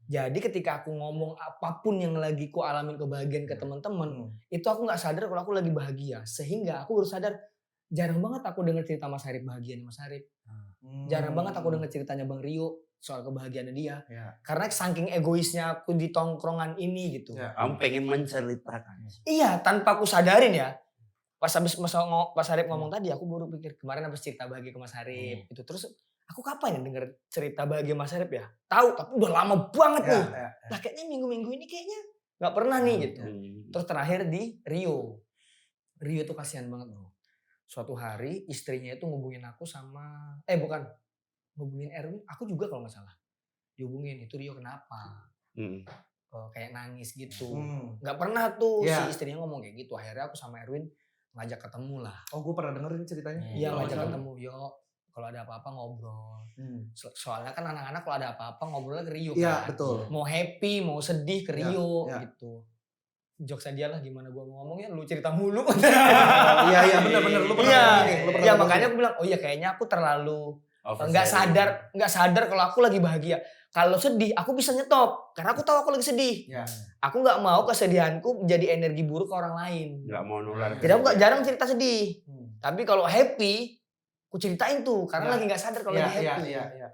Jadi ketika aku ngomong apapun yang lagi ku alamin kebahagiaan ke teman-teman, itu aku nggak sadar kalau aku lagi bahagia. Sehingga aku baru sadar jarang banget aku dengar cerita Mas Harip bahagia nih Mas Harip. Jarang banget aku dengar ceritanya Bang Rio soal kebahagiaannya dia. Karena saking egoisnya aku di tongkrongan ini gitu. Kamu pengen menceritakan. Iya, tanpa aku sadarin ya. Pas habis Mas Harip ngomong tadi, aku baru pikir kemarin habis cerita bahagia ke Mas Harip itu. Terus aku kapan ya denger cerita bahagia Mas Harip ya? Tahu, tapi udah lama banget nih. Nah kayaknya minggu-minggu ini kayaknya nggak pernah nih gitu. Terus terakhir di Rio. Rio tuh kasihan banget loh. Suatu hari istrinya itu ngubungin aku sama ngubungin Erwin, aku juga kalau nggak salah dihubungin, itu Rio kenapa kayak nangis gitu. Nggak pernah tuh si istrinya ngomong kayak gitu. Akhirnya aku sama Erwin ngajak ketemu lah. Oh, gue pernah denger ini ceritanya. Iya, ngajak ketemu. Yuk kalau ada apa-apa ngobrol. Soalnya kan anak-anak kalau ada apa-apa ngobrolnya ke Rio kan. Iya, betul. Mau happy mau sedih ke Rio gitu. Jokes aja lah, gimana gue mau ngomongnya, lu cerita mulu. Iya benar-benar lu pernah ngomong. Iya, makanya aku bilang, oh iya kayaknya aku terlalu nggak sadar kalau aku lagi bahagia. Kalau sedih aku bisa nyetop karena aku tahu aku lagi sedih. Aku nggak mau kesedihanku menjadi energi buruk ke orang lain. Nggak mau nular. Jadi aku jarang cerita sedih. Tapi kalau happy aku ceritain tuh karena lagi nggak sadar kalau lagi happy. Iya.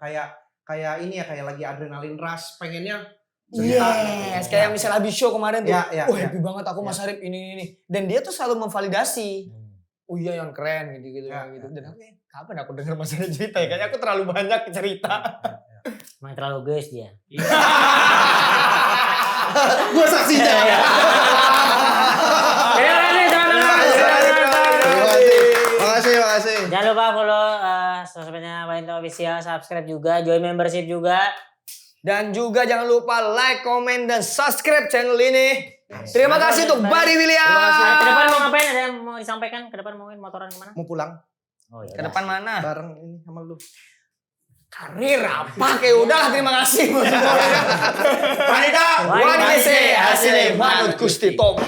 Kayak ini ya, kayak lagi adrenalin rush, pengennya cerita. Yes, kayak misalnya habis show kemarin tuh. Iya. Happy banget aku Mas Harip ini. Dan dia tuh selalu memvalidasi. Oh iya yang keren gitu. Dan aku kapan aku denger Mas Harip cerita ya? Kayaknya aku terlalu banyak cerita. Emang terlalu guys dia. Gue saksinya. Makasih. Jangan lupa follow sosmednya Wainto Official, subscribe juga, join membership juga. Dan juga jangan lupa like, comment, dan subscribe channel ini. Terima kasih untuk Buddy William. Ke depan mau ngapain? Ada yang mau disampaikan? Ke depan mau motoran kemana? Mau pulang. Oh, Ke depan mana? Bareng ini sama lu. Karir apa? Kayak udah, terima kasih. Wanita, Wanita, hasilnya Manut Gusti Tom.